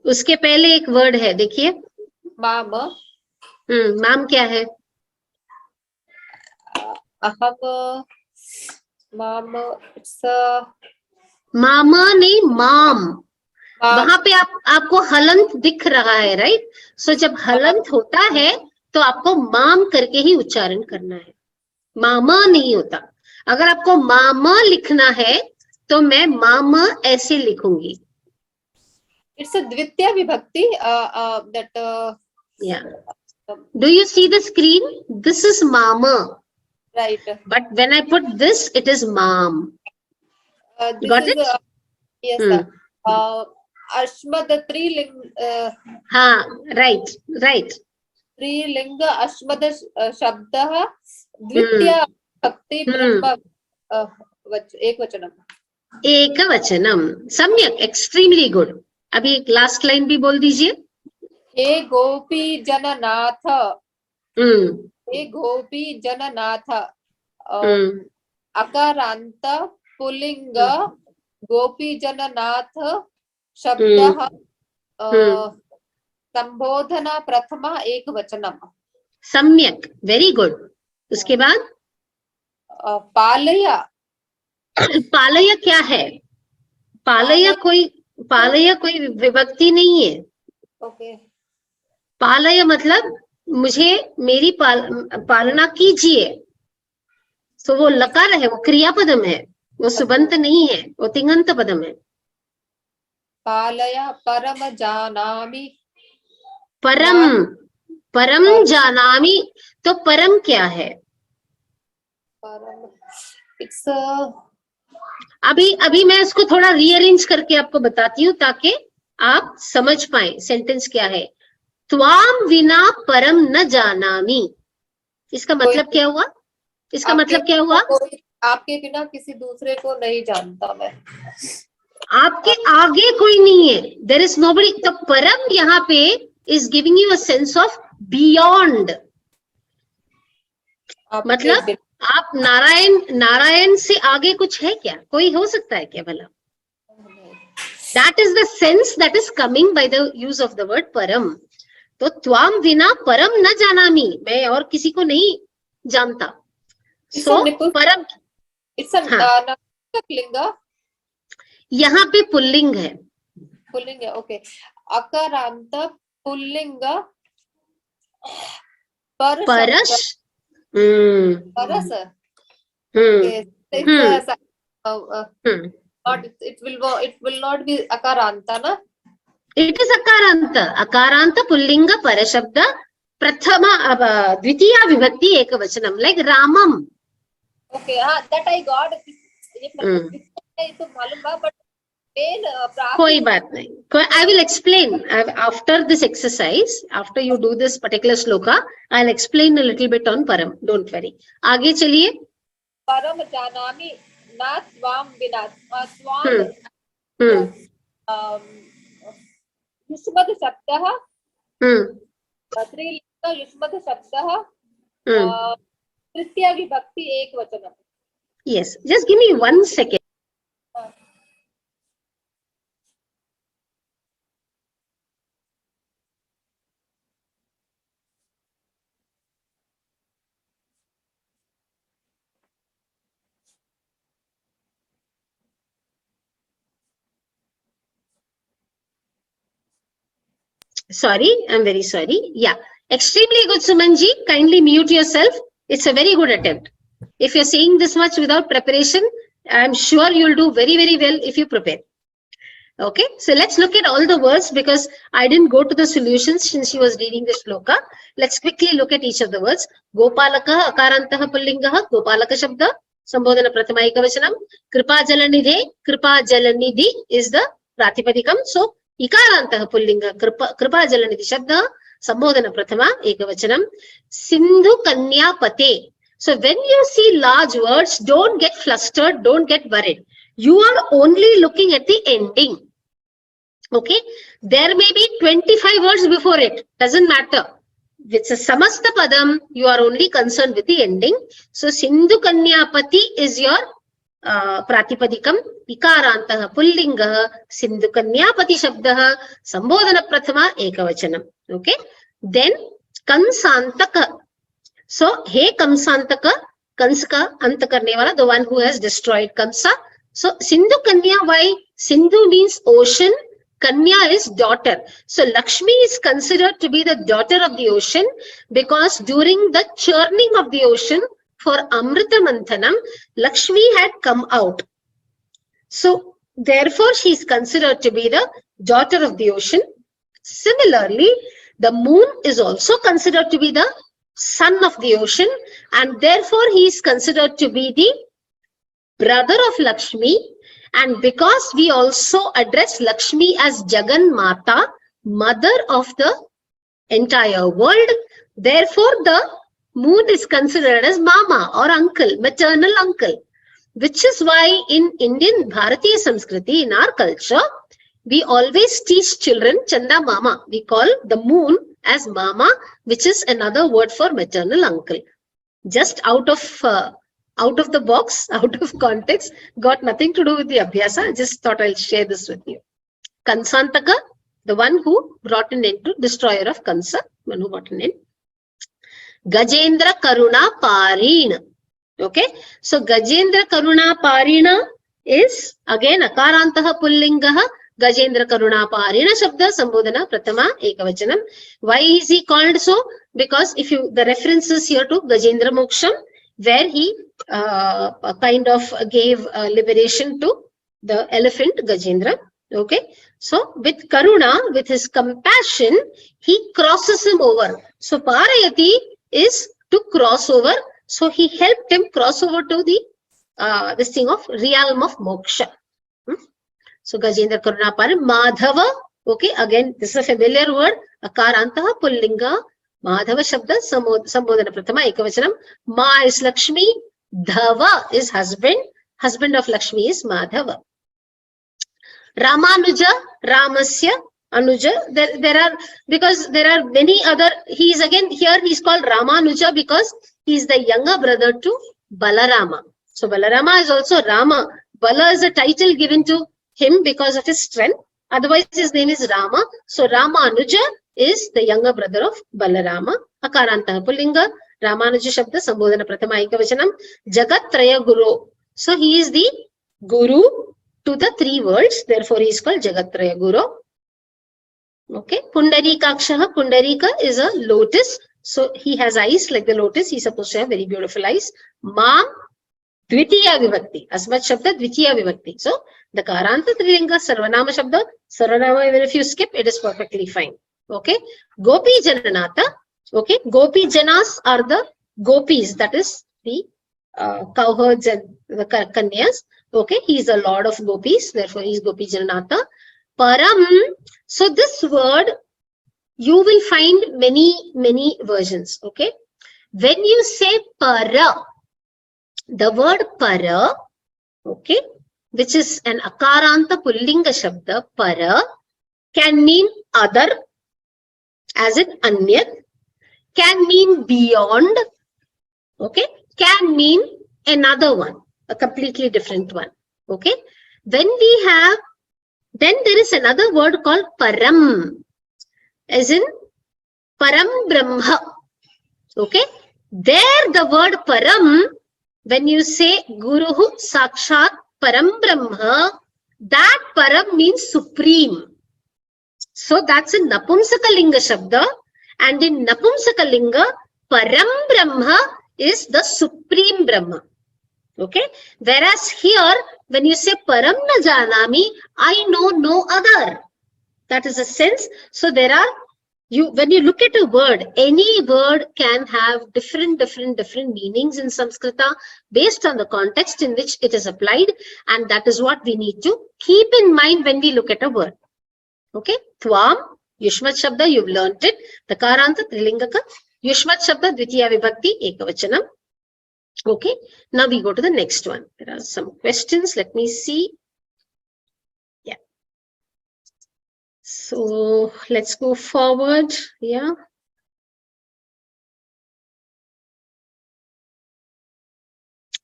उसके पहले एक वर्ड है, देखिए माम। माम क्या है? अहम माम। इट्स मामा नहीं, माम। वहां पे आपको हलंत दिख रहा है, राइट? सो जब हलंत होता है तो आपको माम करके ही उच्चारण करना है, मामा नहीं होता। अगर आपको मामा लिखना है तो मैं मामा ऐसे लिखूंगी। इट्स अ द्वितीय विभक्ति। That do you see the screen? This is मामा, right, but when I put this it is माम। Got it? यस। अश्मद त्रिलिंग। हाँ, राइट राइट। त्रिलिंग अश्मद शब्दः द्वितीय विभक्ति प्रथमा एकवचनम। एकवचनम। सम्यक, एक्सट्रीमली गुड। अभी एक लास्ट लाइन भी बोल दीजिए। हे गोपी जननाथ। हे गोपी जननाथ। अकारांत पुल्लिंग गोपी जननाथ शब्दः संबोधना प्रथमा एकवचनम। सम्यक, वेरी गुड। उसके बाद पालय। पालय क्या है? पालय कोई विभक्ति नहीं है। ओके। पालय मतलब मुझे मेरी पालना कीजिए। तो वो लकार है, वो क्रियापदम है, वो सुबंत नहीं है, वो तिङंत पदम है। पालय परम जानामि। परम जानामि, तो परम क्या है? परम इट्स अभी मैं इसको थोड़ा रीअरेंज करके आपको बताती हूँ ताकि आप समझ पाए सेंटेंस क्या है। त्वाम विना परम न जानामि, इसका मतलब क्या हुआ? इसका मतलब क्या हुआ? आपके बिना किसी दूसरे को नहीं जानता मैं। आपके आगे कोई नहीं है, देयर इज नोबडी। तो परम यहाँ पे is giving you a sense of beyond. मतलब आप नारायण से आगे कुछ है क्या? कोई हो सकता है क्या भला? That is the sense that is coming by the use of the word परम। तो त्वाम विना परम न जानामि, मैं और किसी को नहीं जानता। सो परम It's a Namasklinga. यहाँ पे पुल्लिंग है. पुल्लिंग है. Okay. अकारांत पुल्लिंग परश. परस. Okay. It will not be akaranta, na? It is akaranta. Akaranta pullinga parashabda prathama dvitiya vibhakti ekavachanam, like Ramam. Okay, that I got. But कोई बात नहीं. I will explain after this exercise. After you do this particular shloka, I'll explain a little bit on param. Don't worry. आगे चलिए. परम जानामि ना स्वाम विना. स्वाम युष्मत् शब्दः. स्त्रीलिंग युष्मत् शब्दः. तृतीया विभक्ति एकवचनम्. Yes, just give me 1 second. Sorry, I'm very sorry. Yeah, extremely good, Sumanji. Kindly mute yourself. It's a very good attempt. If you're saying this much without preparation, I'm sure you'll do very, very well if you prepare. Okay, so let's look at all the words because I didn't go to the solutions since she was reading the shloka. Let's quickly look at each of the words. Gopalaka, akarantah pullingaha, Gopalaka shabda, sambodhana prathama ekavachanam. Kripa jalanidhi is the pratipadikam. So, ikarantah pullinga, kripa jalanidhi shabda, sambodhana prathama ekavachanam. Sindhu kanya pate. So when you see large words, don't get flustered, don't get worried. You are only looking at the ending. Okay, there may be 25 words before it, doesn't matter. It's a samasta padam, you are only concerned with the ending. So Sindhu Kanyapati is your pratipadikam. Ikarantah pullinga, Sindhu Kanyapati shabdah, sambodhana prathama ekavachanam. Okay, then Kansantaka. So, he Kamsantaka, Kanska, Anta karne wala, the one who has destroyed Kamsa. So, Sindhu Kanya, why? Sindhu means ocean, Kanya is daughter. So, Lakshmi is considered to be the daughter of the ocean because during the churning of the ocean for Amrita Manthanam, Lakshmi had come out. So, therefore, she is considered to be the daughter of the ocean. Similarly, the moon is also considered to be the son of the ocean, and therefore he is considered to be the brother of Lakshmi. And because we also address Lakshmi as Jagan Mata, mother of the entire world, therefore the moon is considered as mama or uncle, maternal uncle, which is why in Indian Bharatiya Samskriti, in our culture, we always teach children Chanda Mama. We call the moon as Mama, which is another word for maternal uncle. Just out of the box, out of context, got nothing to do with the Abhyasa. I just thought I'll share this with you. Kansantaka, the one who brought an end to destroyer of Kansa, one who brought an end. Gajendra Karuna Parina. Okay, so Gajendra Karuna Parina is again Akarantaha Pullingaha. Gajendra Karuna Parina Shabda Sambodhana Prathama Ekavachanam. Why is he called so? Because if you, the references here to Gajendra Moksham, where he kind of gave liberation to the elephant Gajendra. Okay, so with Karuna, with his compassion, he crosses him over. So Parayati is to cross over. So he helped him cross over to the this thing of realm of moksha. So Gajendra Karuna Parina, Madhava. Okay, again, this is a familiar word. Akarantaha Pullinga, Madhava Shabda, Sambodhana Prathama Ekavachanam. Ma is Lakshmi, Dhava is husband. Husband of Lakshmi is Madhava. Ramanuja, Ramasya, Anuja. There are, because there are many other, he is again here, he is called Ramanuja because he is the younger brother to Balarama. So Balarama is also Rama. Bala is a title given to him because of his strength. Otherwise, his name is Rama. So Ramanuja is the younger brother of Balarama. Akarantaha Pullinga, Ramanuja Shabda, Sambodhana Prathama Ekavachanam, Jagat Traya Guru. So he is the Guru to the three worlds. Therefore, he is called Jagatraya Guru. Okay. Pundarikakshaha. Pundarika is a lotus. So he has eyes like the lotus. He's supposed to have very beautiful eyes. Mam Dvitiya Vibhakti. Asmat Shabda Dvitiya Vibhakti. So the Karanta Trilinga Sarvanama Shabda. Sarvanama, even if you skip, it is perfectly fine. Okay. Gopi Jananata. Okay. Gopi Janas are the gopis. That is the cowherds and the kanyas. Okay. He is a lord of gopis. Therefore, he is Gopi Jananata. Param. So this word, you will find many versions. Okay. When you say para, the word para, okay, which is an akaranta pullinga shabda, para, can mean other, as in anyat, can mean beyond, okay, can mean another one, a completely different one. Okay. Then there is another word called param, as in param brahma. Okay. There the word param, when you say Guruhu Sakshat Param Brahma, that Param means supreme. So that's in Napumsakalinga Shabda, and in Napumsakalinga, Param Brahma is the supreme Brahma. Okay. Whereas here, when you say Param na janami, I know no other. That is a sense. So there are, when you look at a word, any word can have different meanings in Sanskrita based on the context in which it is applied, and that is what we need to keep in mind when we look at a word. Okay. Tvam, Yushmat Shabda, you've learnt it. Takaranta, Trilingaka, Yushmat Shabda, Dvitiya Vibhakti, Ekavachanam. Okay. Now we go to the next one. There are some questions. Let me see. Yeah. So let's go forward. Yeah.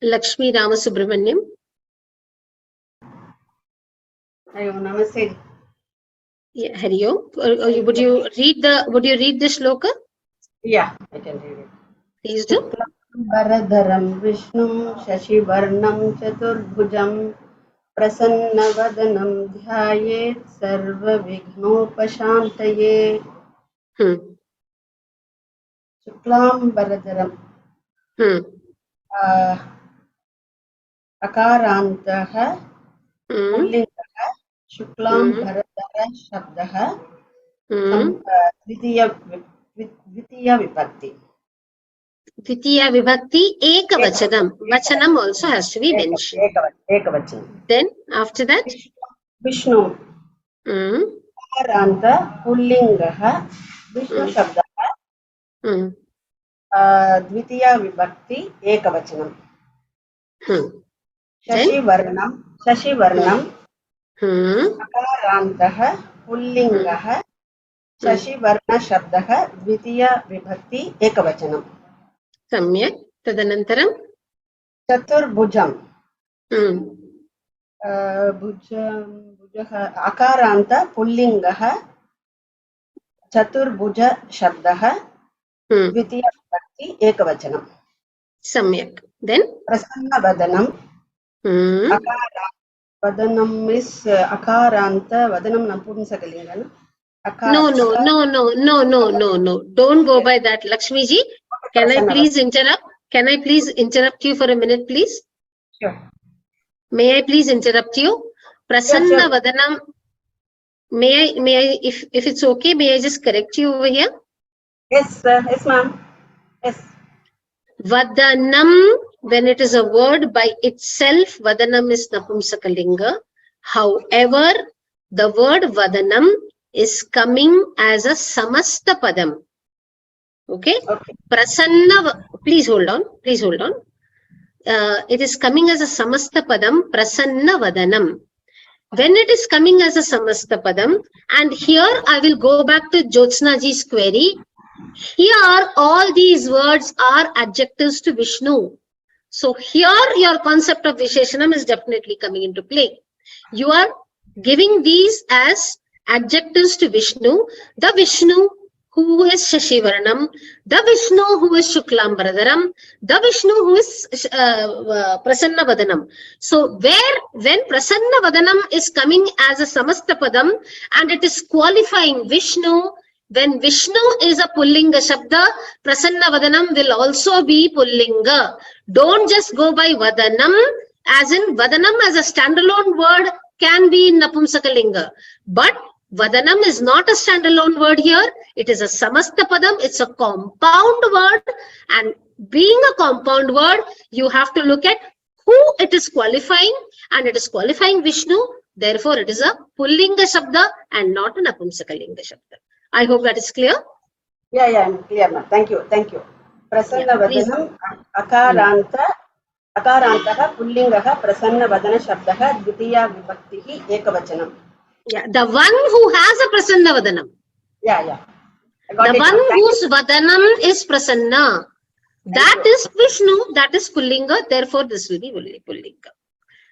Lakshmi Ramasubramaniam. Namaste. Yeah, Hari Om. Would you read the shloka? Yeah, I can read it. Please do. Varadharam Vishnum Shashivarnam Chaturbhujam Prasannavadanam Dhyayet Sarva Vignopashantaye. Shuklam Varadharam. Akarantaha Pullingaha Shuklam Varadhara Shabdaha Dvitiya Vibhakti. Dvitiya Vibhakti Ekavachanam. Vachanam also has to be mentioned. Ekavachanam. Then after that? Vishnu. Akaranta Pullingaha Vishnu Shabdaha Dvitiya Vibhakti Ekavachanam. Shashivarnam Akarantaha Pullingaha Shashivarna Shabdaha Dvitiya Vibhakti Ekavachanam. Samyak. Tadanantaram? Chaturbhujam. Akaranta Pullingaha Chaturbhuja Shabdaha Dvitiya Vibhakti Ekavachanam. Samyak. Then? Prasanna Vadanam. Vadanam is Akaranta Vadanam Napumsakalingana. No. Don't go by that, Lakshmi ji. Can I please interrupt? Can I please interrupt you for a minute, please? Sure. May I please interrupt you? Prasanna Vadanam. May I, if it's okay, may I just correct you over here? Yes, yes, ma'am. Yes. Vadanam, when it is a word by itself, Vadanam is Napumsakalinga. However, the word Vadanam is coming as a Samasta Padam. Okay? Prasanna, please hold on. It is coming as a Samasta Padam, Prasanna Vadanam. When it is coming as a Samasta Padam, and here I will go back to Jyotsna ji's query. Here all these words are adjectives to Vishnu. So here your concept of Visheshanam is definitely coming into play. You are giving these as adjectives to Vishnu, the Vishnu who is Shashivaranam, the Vishnu who is Shuklambaradaram, the Vishnu who is Prasanna Vadanam. So when Prasanna Vadanam is coming as a Samastapadam and it is qualifying Vishnu, when Vishnu is a Pullinga Shabda, Prasanna Vadanam will also be Pullinga. Don't just go by Vadanam, as in Vadanam as a standalone word can be in Napumsakalinga. But Vadanam is not a standalone word here. It is a Samastapadam. It's a compound word. And being a compound word, you have to look at who it is qualifying. And it is qualifying Vishnu. Therefore, it is a Pullinga Shabda and not an Napumsakalinga Shabda. I hope that is clear. Yeah, I'm clear, ma'am. Thank you. Prasanna Vadanam Akarantaha Pullingaha Prasanna Vadana Shabdaha Dvitiya Vibhaktihi Ekavachanam. Yeah, the one who has a Prasanna Vadanam. Yeah. The one whose Vadanam is Prasanna. That is Vishnu, that is Pullinga, therefore this will be Pullinga.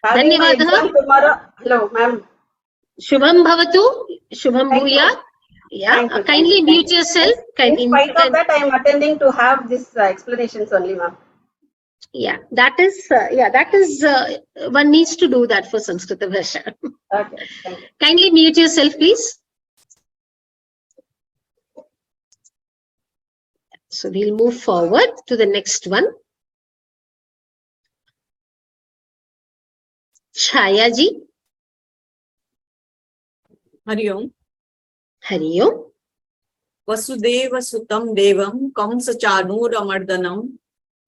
Having my exam tomorrow. Hello, ma'am. Shubham Bhavatu, Shubham Bhuya. Yeah, kindly mute yourself. In spite of that, I am attending to have this explanations only, ma'am. Yeah, that is one needs to do that for Sanskrita Bharati. Okay, thank you. Kindly mute yourself, please. So we'll move forward to the next one. Chaya ji. Hari Om. Hari Om. Vasudeva Sutam Devam Kamsa Chanuramardanam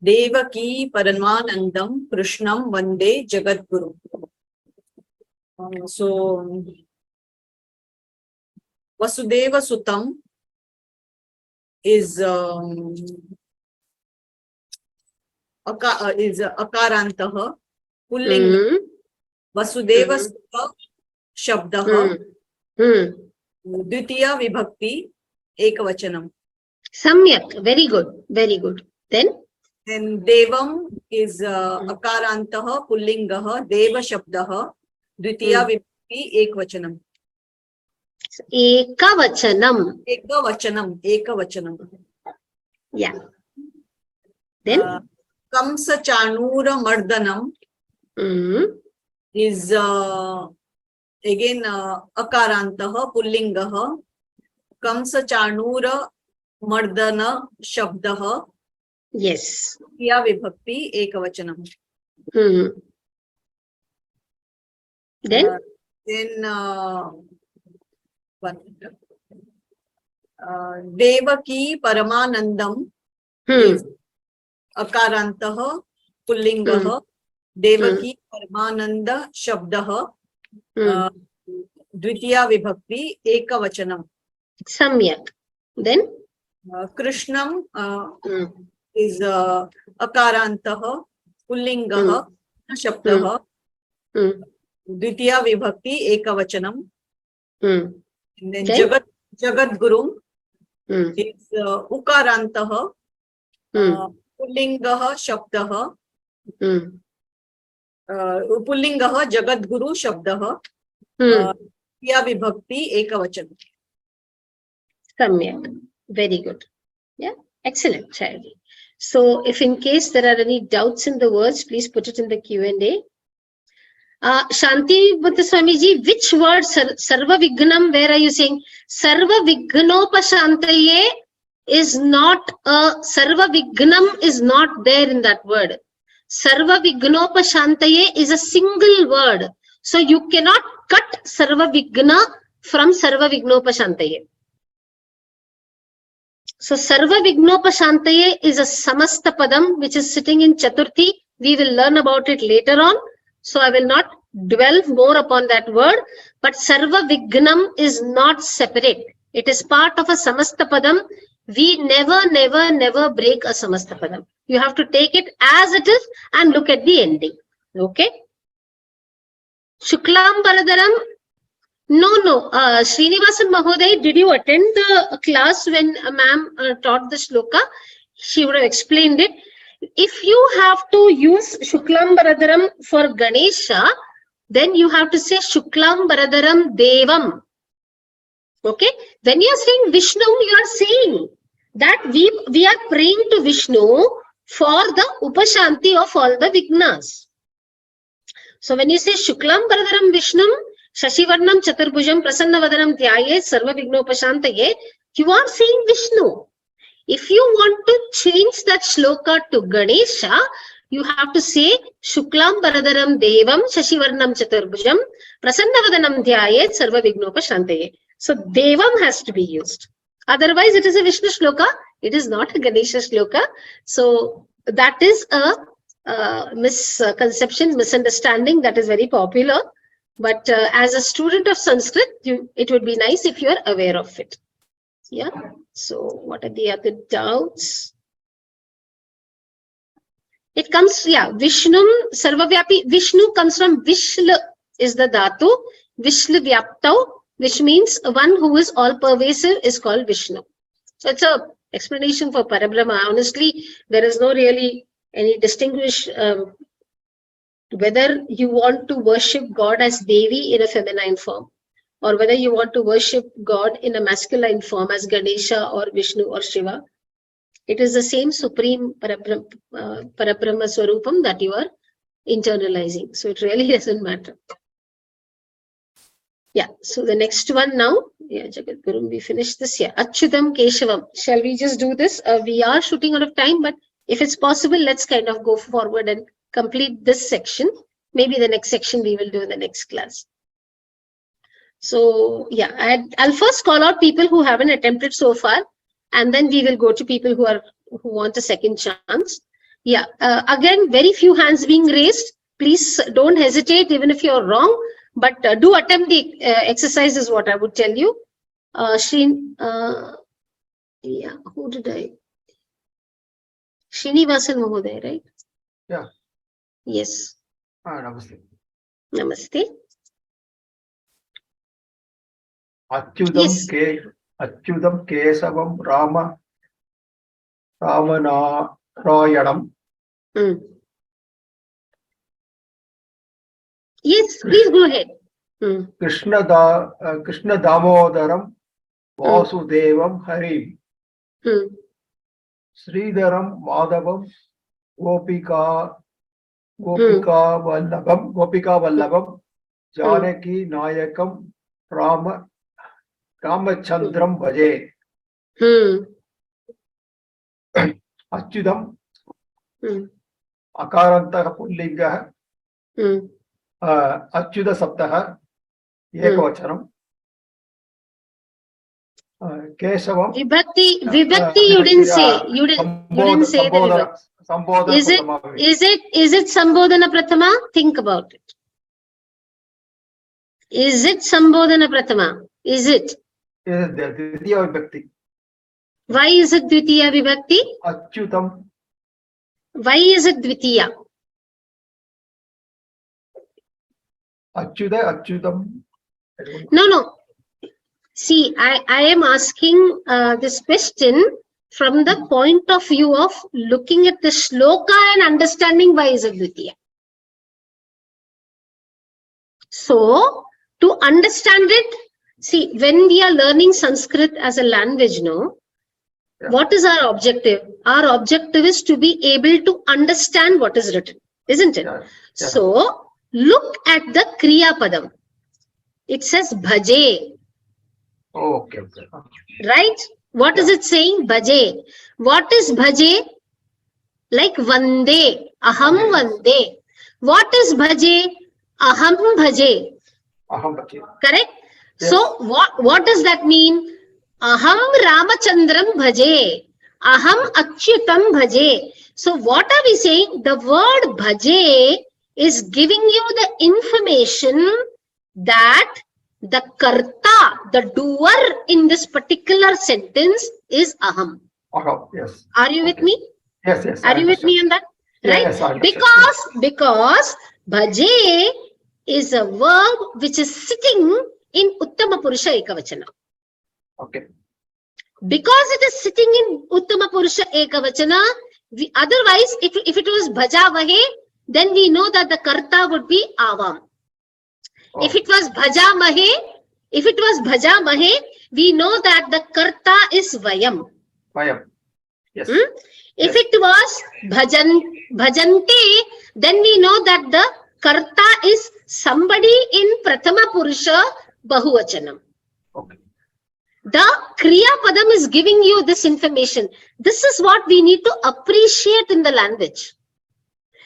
Devaki Paramanandam Krishnam Vande Jagadguru. So Vasudeva Sutam is akarantaha pullinga. Vasudeva Sutta shabdaha dvitiya vibhakti ekavachanam. Samyak, very good. Then Devam is akarantaha pullingaha deva shabdaha dvitiya vibhakti ekavachanam. Ekavachanam. Yeah. Then Kamsa Chanura Mardanam is again akarantaha pullingaha. Kamsa Chanura Mardana Shabdaha. Yes. Ya Vibhakti Ekavachanam. Then Devaki Paramanandam is akarantaha pullingaha. Devaki Paramananda Shabdaha dvitiya vibhakti ekavachanam. Samyak. Then Krishnam is akarantaha pullingaha shabdaha dvitiya vibhakti ekavachanam. And then Jagadguru is ukarantaha pullingaha shabdaha pullingaha Jagadguru shabdaha dvitiya vibhakti ekavachanam. Samyak. Very good. Yeah, excellent, Chayadi. So if in case there are any doubts in the words, please put it in the Q&A. Shanti Buddhaswamiji, which word Sarva Vignam, where are you saying? Sarva Vignopashantaye is not Sarva Vignam is not there in that word. Sarva Vignopashantaye is a single word. So you cannot cut Sarva Vigna from Sarva Vignopashantaye. So Sarva Vignopashantaye is a Samasta Padam which is sitting in Chaturthi. We will learn about it later on. So I will not dwell more upon that word. But Sarva Vignam is not separate. It is part of a Samasta Padam. We never break a Samasta Padam. You have to take it as it is and look at the ending. Okay? Shuklam Baradaram. No. Srinivasan Mahoday, did you attend the class when ma'am taught the shloka? She would have explained it. If you have to use Shuklam Baradaram for Ganesha, then you have to say Shuklam Baradaram Devam. Okay, when you are saying Vishnu, you are saying that we are praying to Vishnu for the upashanti of all the vignas. So when you say Shuklam Baradaram Vishnum, Shashivarnam Chaturbhujam Prasannavadanam Dhyaye Sarva Vignopashantaye, you are saying Vishnu. If you want to change that shloka to Ganesha, you have to say Shuklam Baradaram Devam Shashivarnam Chaturbhujam Prasannavadanam Dhyaye Sarva Vignopashantaye. So Devam has to be used. Otherwise, it is a Vishnu shloka. It is not a Ganesha shloka. So that is a misconception, misunderstanding that is very popular. But as a student of Sanskrit, it would be nice if you are aware of it. Yeah. So what are the other doubts? It comes, yeah, Vishnum Sarvavyapi. Vishnu comes from Vishla is the dhatu. Vishla Vyaptau, which means one who is all pervasive, is called Vishnu. So it's a explanation for Parabrahma. Honestly, there is no really any distinguish whether you want to worship God as Devi in a feminine form, or whether you want to worship God in a masculine form as Ganesha or Vishnu or Shiva. It is the same supreme Parabrahma Swarupam that you are internalizing. So it really doesn't matter. Yeah, so the next one now. Yeah, Jagadguru, we finished this. Yeah, Achyutam Keshavam. Shall we just do this? We are shooting out of time, but if it's possible, let's kind of go forward and complete this section. Maybe the next section we will do in the next class. So yeah, I'll first call out people who haven't attempted so far, and then we will go to people who want a second chance. Yeah, again, very few hands being raised. Please don't hesitate, even if you're wrong, but do attempt the exercise is what I would tell you. Yeah, who did I? Srinivasan Mahoday, right? Yeah. Yes. Namaste. Namaste. Achyudam Kesavam Ramanarayanam. Yes, please go ahead. Krishna Damodaram Vasudevam Harim. Sridharam Madhavam Gopika Vallabam Janaki Nayakam Ramachandram Bhaje. Achyudam Akaranta Pullinga Achyuda Saptaha Ekavachanam. Kesavam Vibhakti you didn't say. You didn't say the vibhakti. Is it Sambodhana Prathama? Think about it. Is it Sambodhana Prathama? Is it? Dvitiya Vibhakti. Why is it Dvitiya Vibhakti? Achyutam. Why is it Dvitiya? Achyutam. No. See, I am asking this question from the point of view of looking at the shloka and understanding why is it Dvitiya. So, to understand it, see, when we are learning Sanskrit as a language, what is our objective? Our objective is to be able to understand what is written, isn't it? Yeah. So, look at the Kriya Padam. It says Bhaje. Okay. Right? What is it saying? Bhaje. What is Bhaje? Like Vande. Aham Vande. What is Bhaje? Aham Bhaje. Correct? Yes. So what does that mean? Aham Ramachandram Bhaje. Aham Achyutam Bhaje. So what are we saying? The word Bhaje is giving you the information that the karta, the doer in this particular sentence is aham. Yes. Are you with me? Yes. Are you with me on that? Right? Yes, Because bhaje is a verb which is sitting in Uttama Purusha Ekavachana. Okay. Because it is sitting in Uttama Purusha Ekavachana, otherwise if it was bhajavahe, then we know that the karta would be avam. If it was bhaja mahe, we know that the karta is vayam. Vayam. Yes. If it was bhajante, then we know that the karta is somebody in prathama purusha bahuvachanam. Okay. The kriya padam is giving you this information. This is what we need to appreciate in the language.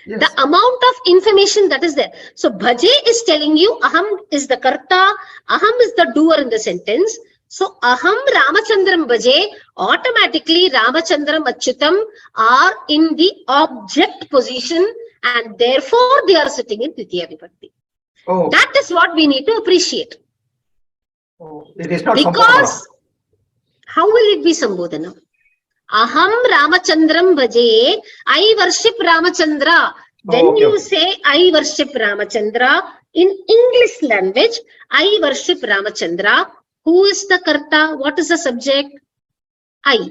Yes. The amount of information that is there. So bhaje is telling you aham is the karta, aham is the doer in the sentence. So aham Ramachandram bhaje, automatically Ramachandram Achyutam are in the object position, and therefore they are sitting in Tritiya Vibhakti. Oh. That is what we need to appreciate. Oh, it is not because how will it be Sambodhana? Aham Ramachandram bhaje, I worship Ramachandra. When you say I worship Ramachandra, in English language, I worship Ramachandra. Who is the karta? What is the subject? I.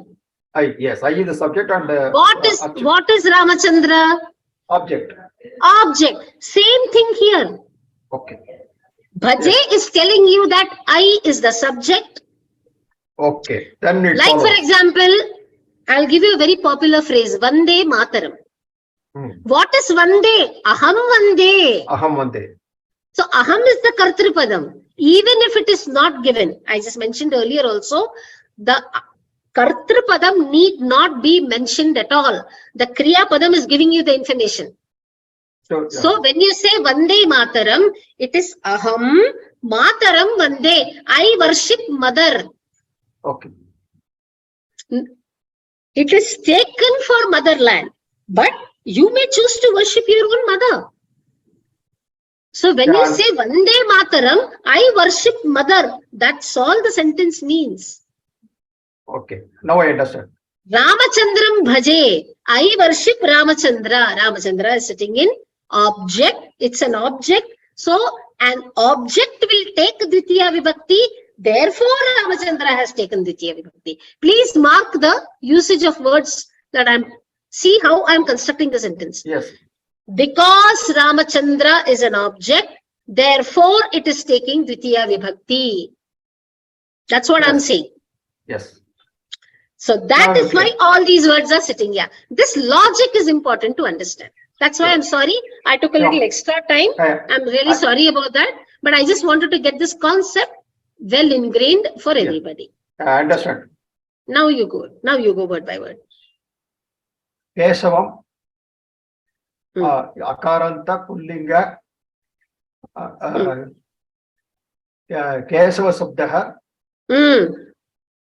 Yes, I is the subject and what is Ramachandra? Object. Object. Same thing here. Okay. Bhaje is telling you that I is the subject. Okay. Then it like follows. For example, I'll give you a very popular phrase, Vande Mataram. What is Vande? Aham Vande. Aham Vande. So aham is the kartripadam. Even if it is not given, I just mentioned earlier also, the kartripadam need not be mentioned at all. The kriya padam is giving you the information. So when you say Vande Mataram, it is aham Mataram Vande. I worship mother. Okay. It is taken for motherland, but you may choose to worship your own mother. So when you say Vande Mataram, I worship mother, that's all the sentence means. Okay, now I understand. Ramachandram bhaje, I worship Ramachandra. Ramachandra is sitting in object, it's an object. So an object will take Dvitiya Vibhakti, therefore Ramachandra has taken Dvitiya Vibhakti. Please mark the usage of words that see how I'm constructing the sentence. Yes. Because Ramachandra is an object, therefore it is taking Dvitiya Vibhakti. That's what I'm saying. Yes. So that is why all these words are sitting here. This logic is important to understand. That's why I'm sorry, I took a little extra time. I'm really sorry about that. But I just wanted to get this concept well ingrained for everybody. I understand. Now you go word by word. Kesavam, Akaranta, Pullinga, Kesava Sabdaha,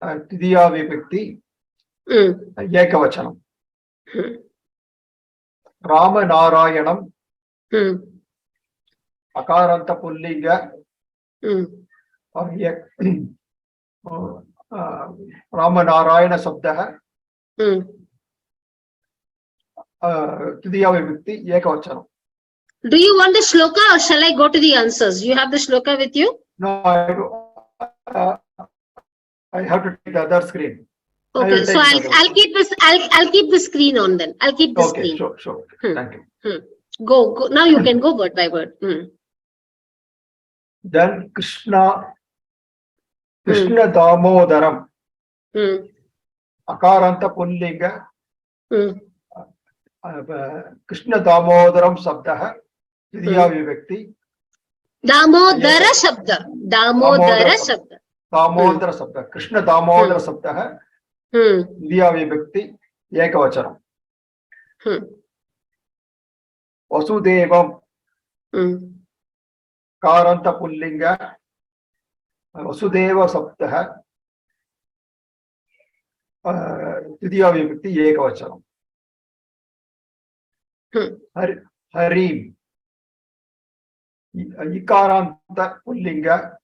Tidiya Vibhakti, Ekavachanam. Rama Narayanam, Akaranta Pullinga, Rama Narayana Sabdaha, Tidiya Vibhakti, Ekavachanam. Do you want the shloka or shall I go to the answers? You have the shloka with you? No, I have to take the other screen. Okay, so I'll keep this. I'll keep the screen on then. I'll keep the screen. Okay, sure. Thank you. Go. Now you can go word by word. Then Krishna Damodaram, Akaranta Pullinga, Krishna Damodaram Sabdaha, Tidiya Vibhakti. Damodara Shabda. Damodara Shabda. Krishna Damodara Sabdaha, Tidiya Vibhakti, Ekavachanam. Vasudevam, Karanta Pullinga, Vasudeva Sabdaha, Tidiya Vibhakti, Ekavachanam. Harim, Ikaranta Pullinga,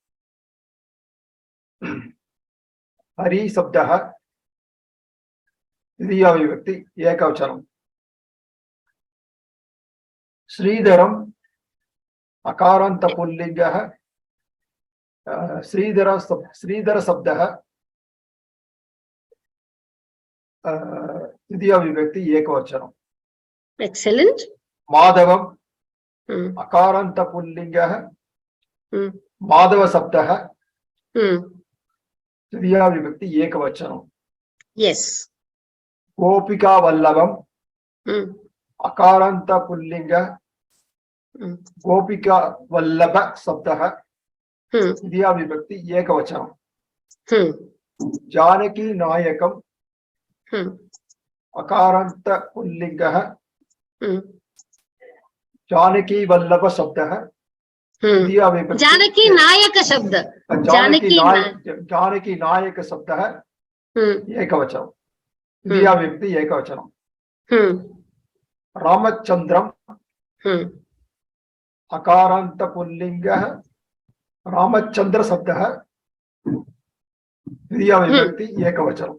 Hari Sabdaha, Tidiya Vibhakti, Ekavachanam. Sridharam, Akaranta Pullinga, Sridhara Sabdaha, Tidiya Vibhakti, Ekavachanam. Excellent. Madhavam, Akaranta Pullinga, Madhava Sabdaha, Tviya vibhakti ekavachanam. Yes. Gopika vallabam. Akaranta pullinga. Gopika vallabha sabdaha. Tviya vibhakti ekavachanam. Janaki nayakam. Akaranta pullinga. Janaki vallabha sabdaha. Janaki Nayaka Shabda. Janaki Nayaka Sabda Ekavachanam. Tviya vibhakti ekavachanam. Ramachandram Akaranta pullinga Ramachandra Sabda Tviya vibhakti ekavachanam.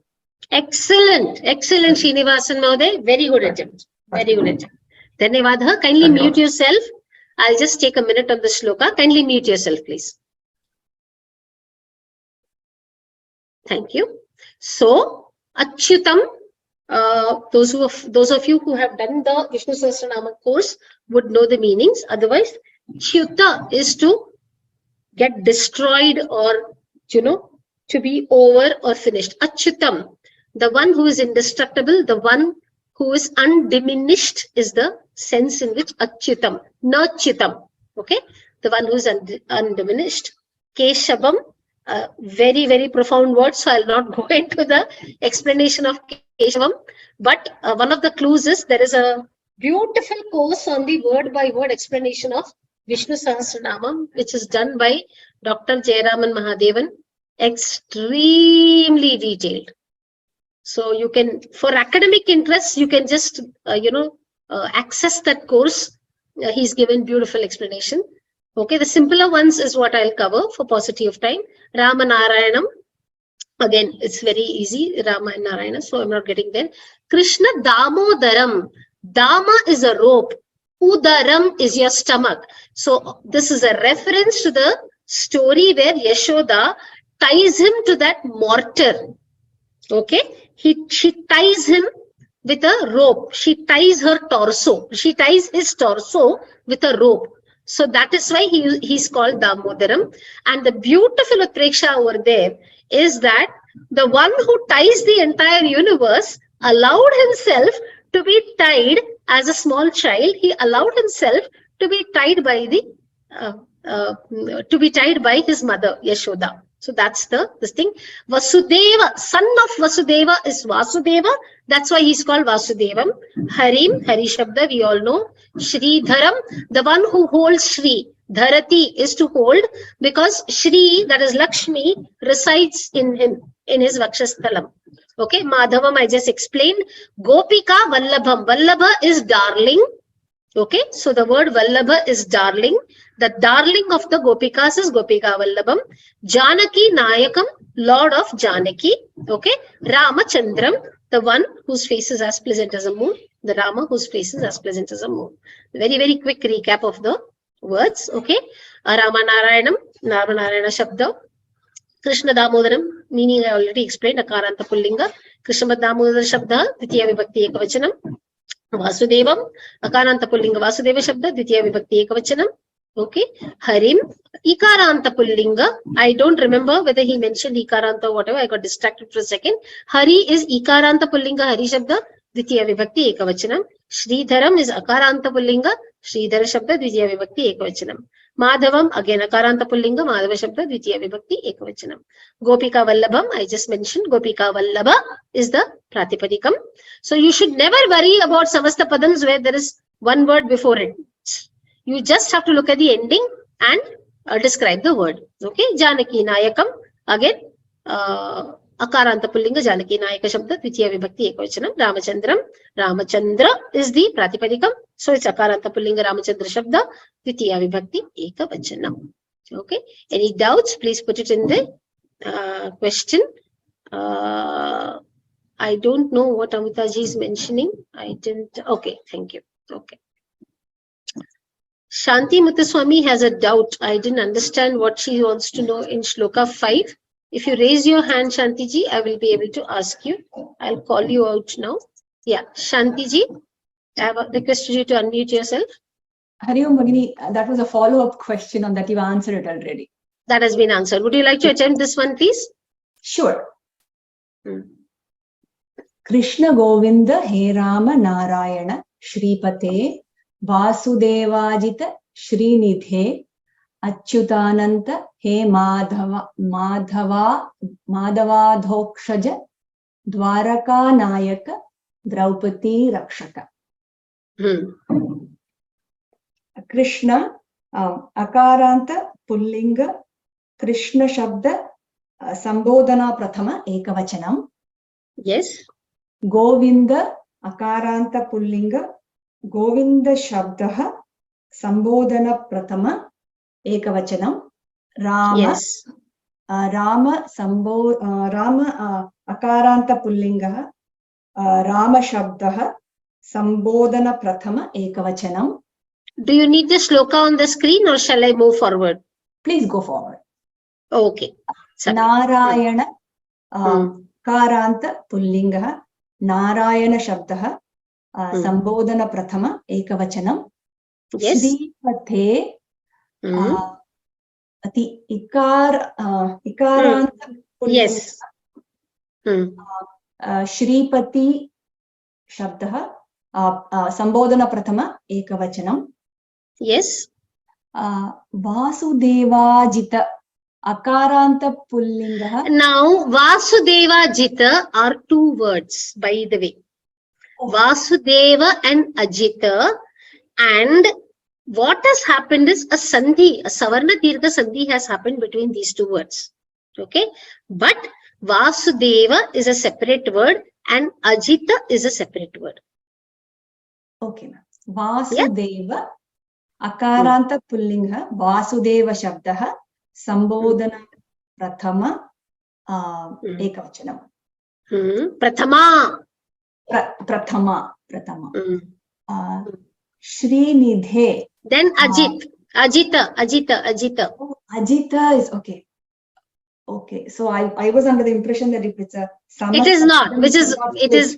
Excellent. Excellent, Srinivasan Mahoday. Very good attempt. Very good attempt. Dhanyavadaha. Kindly mute yourself. I'll just take a minute on the shloka. Kindly mute yourself, please. Thank you. So, Achyutam, those of you who have done the Vishnu Sahasranama course would know the meanings. Otherwise, Achyuta is to get destroyed or, to be over or finished. Achyutam, the one who is indestructible, the one who is undiminished is the sense in which Achyutam, Nachyutam, okay? The one who is undiminished. Keshavam, very, very profound word, so I'll not go into the explanation of Keshavam. But one of the clues is there is a beautiful course on the word-by-word explanation of Vishnu Sahasranamam, which is done by Dr. Jayaraman Mahadevan, extremely detailed. So you can, for academic interests, you can just, access that course. He's given beautiful explanation. Okay, the simpler ones is what I'll cover for paucity of time. Rama Narayanam, again, it's very easy, Rama and Narayana, so I'm not getting there. Krishna Damodaram, Dama is a rope, Udaram is your stomach. So this is a reference to the story where Yashoda ties him to that mortar. Okay, she ties him with a rope. She ties her torso. She ties his torso with a rope. So that is why he's called Damodaram. And the beautiful Utpreksha over there is that the one who ties the entire universe allowed himself to be tied as a small child. He allowed himself to be tied by his mother Yashoda. So that's this thing. Vasudeva, son of Vasudeva is Vasudeva. That's why he's called Vasudevam. Harim, Hari Shabda, we all know. Sridharam, the one who holds Shri. Dharati is to hold, because Shri, that is Lakshmi, resides in him, in his Vakshasthalam. Okay, Madhavam I just explained. Gopika Vallabham. Vallabha is darling. Okay, so the word Vallabha is darling. The darling of the Gopikas is Gopika Vallabham. Janaki Nayakam, Lord of Janaki. Okay, Ramachandram, the one whose face is as pleasant as a moon. The Rama whose face is as pleasant as a moon. Very, very quick recap of the words. Okay, Rama Narayanam, Rama Narayana Shabda. Krishna Damodaram, meaning I already explained, Akaranta Pullinga. Krishna Damodara Shabda, Ditiya Vibhakti Ekavachanam. Vasudevam, Akaranta Pullinga Vasudeva Shabda, Ditiya Vibhakti Ekavachanam. Okay, Harim, Ikaranta Pullinga. I don't remember whether he mentioned Ikaranta or whatever. I got distracted for a second. Hari is Ikaranta Pullinga, Hari Shabda, Ditiya Vibhakti Ekavachanam. Sridharam is Akaranta Pullinga, Sridhara Shabda, Ditiya Vibhakti Ekavachanam. Madhavam, again Akaranta Pullinga, Madhava Shabda, Ditiya Vibhakti Ekavachanam. Gopika Vallabham, I just mentioned, Gopika Vallabha is the Pratipadikam. So you should never worry about Samasta Padams where there is one word before it. You just have to look at the ending and describe the word. Okay, Janaki Nayakam, again, Akaranta Pullinga, Janaki Nayaka Shabda, Dvitiya Vibhakti Ekavachanam. Ramachandram, Ramachandra is the Pratipadikam. So it's Akaranta Pullinga, Ramachandra Shabda, Dvitiya Vibhakti Ekavachanam. Okay, any doubts, please put it in the question. I don't know what Amitaji is mentioning. I didn't. Okay, thank you. Okay. Shanti Muthuswamy has a doubt. I didn't understand what she wants to know in Shloka 5. If you raise your hand, Shantiji, I will be able to ask you. I'll call you out now. Yeah, Shantiji, I have requested you to unmute yourself. Hari Om Bhagini, that was a follow-up question on that. You answered it already. That has been answered. Would you like to attempt this one, please? Sure. Krishna Govinda He Rama Narayana Shripate Vasudevajita Srinidhe Achyutananta He Madhavadhokshaja Dwaraka Nayaka Draupadi Rakshaka. Krishna Akaranta Pullinga Krishna Shabda Sambodhana Prathama Ekavachanam. Yes. Govinda Akaranta Pullinga Govinda Shabdaha Sambodhana Prathama Ekavachanam. Rama. Yes. Rama Akaranta Pullinga Rama Shabdaha Sambodhana Prathama Ekavachanam. Do you need the shloka on the screen or shall I move forward? Please go forward. Okay. Sorry. Narayana Karanta Pullinga Narayana Shabdaha Sambodhana Prathama Ekavachanam. Yes. Shripate Ati Ikaranta Pullinga. Yes. Shripati Shabdaha Sambodhana Prathama Ekavachanam. Yes. Vasudevajita Akaranta Pullinga. Now, Vasudeva Jita are two words, by the way. Oh. Vasudeva and Ajita. And what has happened is a sandhi, a Savarna Tirtha sandhi has happened between these two words. Okay. But Vasudeva is a separate word and Ajita is a separate word. Okay, ma'am. Vasudeva Akaranta Pullinga Vasudeva Shabdaha Sambodhana Prathama Ekavachanam. Prathama. Prathama. Srinidhe. Then Ajita. Oh, Ajita is okay. Okay, so I was under the impression that if it's a It is not, which is, it is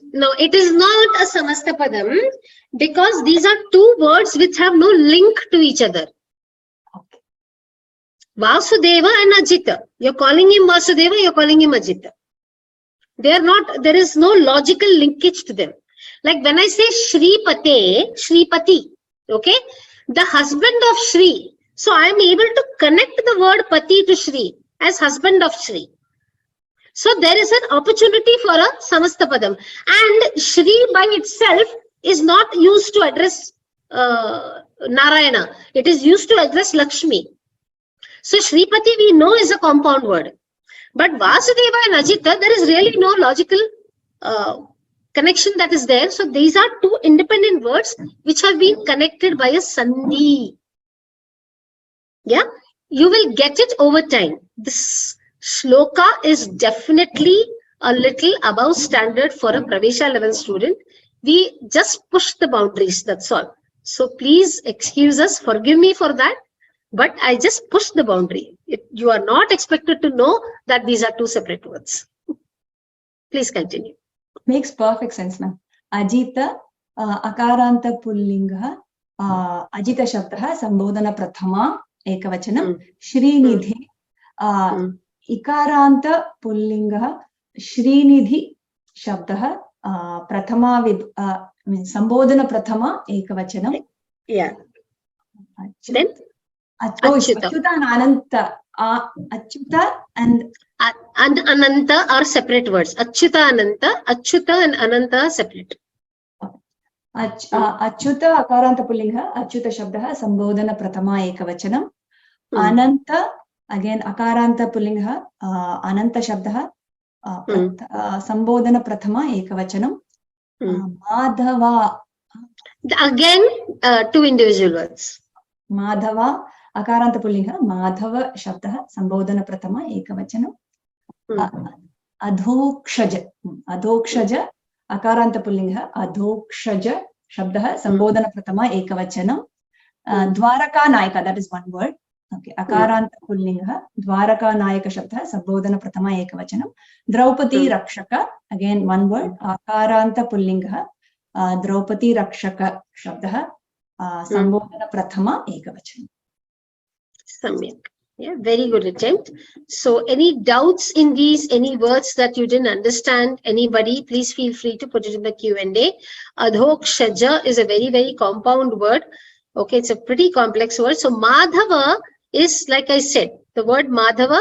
not a Samastapadam because these are two words which have no link to each other. Okay. Vasudeva and Ajita. You're calling him Vasudeva, you're calling him Ajita. They are not, there is no logical linkage to them. Like when I say Shripati, okay, the husband of Shri. So I am able to connect the word Pati to Shri as husband of Shri. So there is an opportunity for a Samastapadam. And Shri by itself is not used to address Narayana. It is used to address Lakshmi. So Shripati we know is a compound word. But Vasudeva and Ajita, there is really no logical connection that is there. So these are two independent words which have been connected by a sandhi. Yeah, you will get it over time. This shloka is definitely a little above standard for a Pravesha level student. We just push the boundaries, that's all. So please excuse us, forgive me for that. But I just pushed the boundary. You are not expected to know that these are two separate words. Please continue. Makes perfect sense, ma'am. Ajita Akaranta Pullinga Ajita Shabdaha Sambodhana Prathama Ekavachanam. Srinidhi Ikaranta Pullinga Srinidhi Shabdaha Prathama Sambodhana Prathama Ekavachanam. Yeah. Then Achyuta and Ananta. Achyuta and Ananta are separate words. Achyuta and Ananta are separate. Achyuta Akaranta Pullinga Achyuta Shabdaha Sambodhana Prathama Ekavachanam. Ananta again Akaranta Pullinga Ananta Shabdaha Sambodhana Prathama Ekavachanam. Madhava again two individual words. Madhava Akaranta Pullinga Madhava Shabdaha Sambodhana Prathama Ekavachanam. Adhokshaja Akaranta Pullinga Adhokshaja Shabdaha Sambodhana Prathama Ekavachanam. Dwaraka Nayaka, that is one word. Okay, Akaranta Pullinga Dwaraka Nayaka Shabdaha Sambodhana Prathama Ekavachanam. Draupadi Rakshaka, again one word. Akaranta Pullinga Draupadi Rakshaka Shabdaha Sambodhana Prathama Ekavachanam. Samyak. Yeah, very good attempt. So any doubts in these, any words that you didn't understand, anybody, please feel free to put it in the Q&A. Adhokshaja is a very, very compound word. Okay, it's a pretty complex word. So Madhava is, like I said, the word Madhava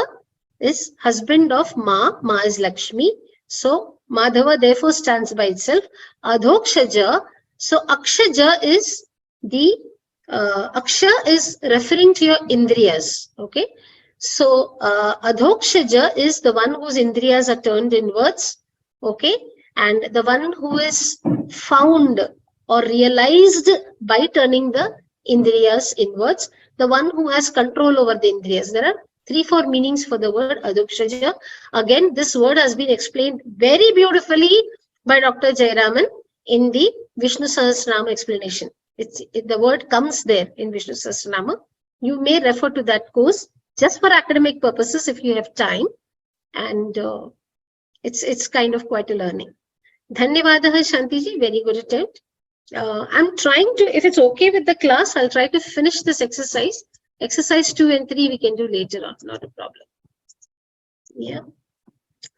is husband of Ma. Ma is Lakshmi. So Madhava therefore stands by itself. Adhokshaja. So Akshaja is the Aksha is referring to your Indriyas. Okay. So Adhokshaja is the one whose Indriyas are turned inwards. Okay. And the one who is found or realized by turning the Indriyas inwards. The one who has control over the Indriyas. There are 3-4 meanings for the word Adhokshaja. Again, this word has been explained very beautifully by Dr. Jayaraman in the Vishnu Sahasranama explanation. The word comes there in Vishnu Sahasranama. You may refer to that course just for academic purposes if you have time. And it's kind of quite a learning. Dhanyavadaha Shantiji, very good attempt. I'm trying to, if it's okay with the class, I'll try to finish this exercise. Exercise 2 and 3 we can do later on, not a problem. Yeah.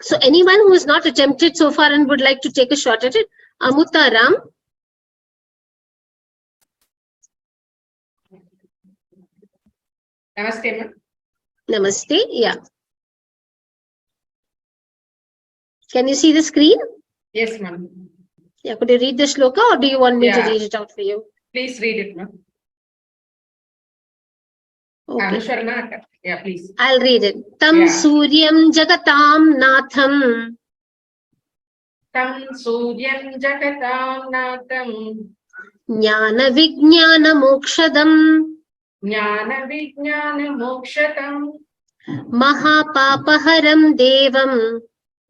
So anyone who has not attempted so far and would like to take a shot at it, Amutta Ram. Namaste, ma'am. Namaste, yeah. Can you see the screen? Yes, ma'am. Yeah, could you read the shloka or do you want me to read it out for you? Please read it, ma'am. Okay. Yeah, please. I'll read it. Tam Suryam Jagatam Natham. Tam Suryam Jagatam Natham. Jnana Vijnana Mokshadam. Jnana Vijnana Mokshatam. Mahapapaharam Devam.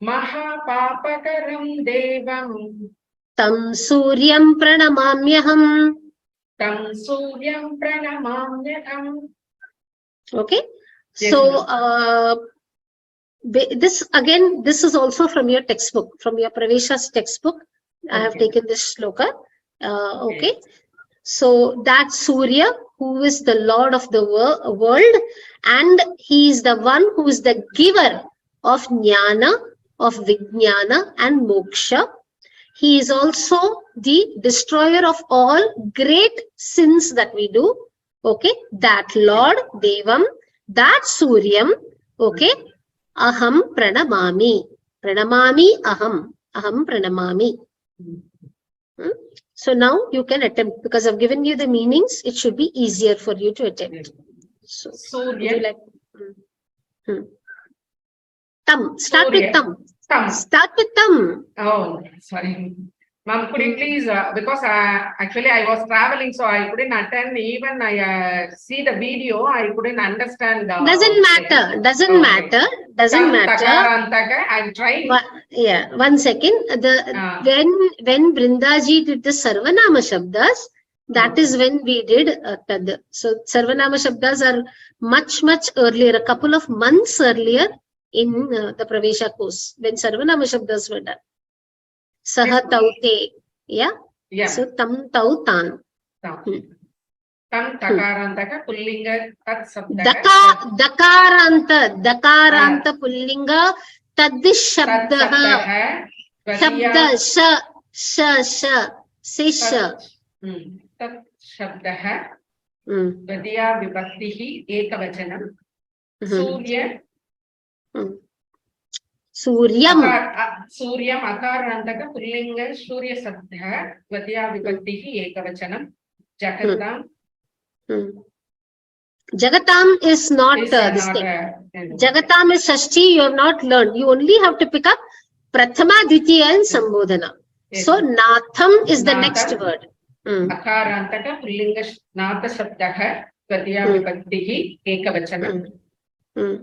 Mahapapakaram Devam. Tam Suryam Pranamamyaham. Tam Suryam Pranamamyaham. Okay. Yes, so this is also from your textbook, from your Pravesha's textbook. I have taken this shloka. Okay. So that Surya, who is the Lord of the world, and he is the one who is the giver of Jnana, of Vijnana and Moksha. He is also the destroyer of all great sins that we do. Okay, that Lord Devam, that Suryam, okay, aham pranamami. Pranamami aham. Aham pranamami. So now you can attempt, because I've given you the meanings, it should be easier for you to attempt. So, would you like? Tam. Start with tam. Start with tam. Oh, sorry. Ma'am, could you please, because actually I was traveling, so I couldn't attend. Even I see the video, I couldn't understand. Doesn't matter. Doesn't matter. Doesn't matter. I'm trying. Yeah, 1 second. When Brindaji did the Sarvanama Shabdas, that is when we did Tad. So Sarvanama Shabdas are much earlier, a couple of months earlier in the Pravesha course, when Sarvanama Shabdas were done. Saha taute. Yeah? So tam tau tan. Tam takarantaka pullinga tat sabdaha. Dakaranta pullinga tadish shabdaha. Shabda sha. Say sha. Tat shabdaha. Vadiya vibhaktihi ekavachanam. Surya. Suryam. Suryam akarantaka pullinga surya sabdaha. Vadiya vibhaktihi ekavachanam. Jagatam. Jagatam is not this thing. Jagatam is Shashti, you have not learned. You only have to pick up Prathama, Dvitiya and Sambodhana. So Natham is the next word. Akarantaka pullinga natha sabdaha. Vadiya vibhaktihi ekavachanam.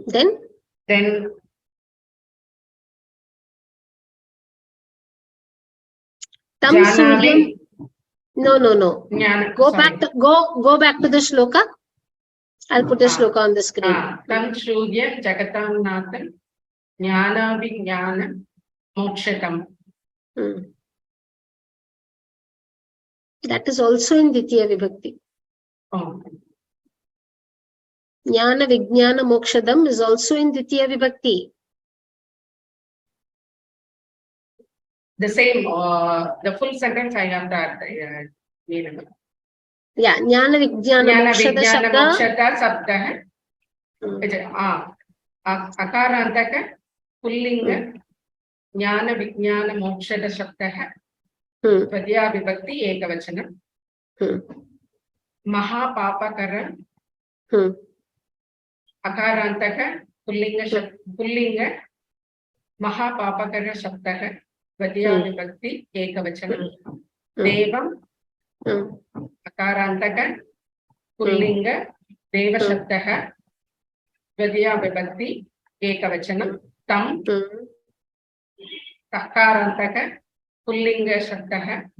Then Tam Suryam. No. Go back to the shloka. I'll put the shloka on the screen. Tam Surya Jagatam Nathan Jnana Vijnana Mokshatam. That is also in Ditya Vibhakti. Oh. Jnana Vijnana Mokshadam is also in Dvitiya Vibhakti. The same, the full sentence I have that. Yeah, Jnana Vijnana Mokshada Shabda. Akarantaka Pullinga Jnana Vijnana Mokshada Shabda. Vadya Vibhakti Ekavachana. Maha Papakara Akarantaka Pullinga Maha Papakara Shabda. Vadya Vibhakti Ekavachana. Devam Akarantaka Pullinga Deva Shabda. Vadya Vibhakti Ekavachana. Tam Akarantaka Pullinga Shabda.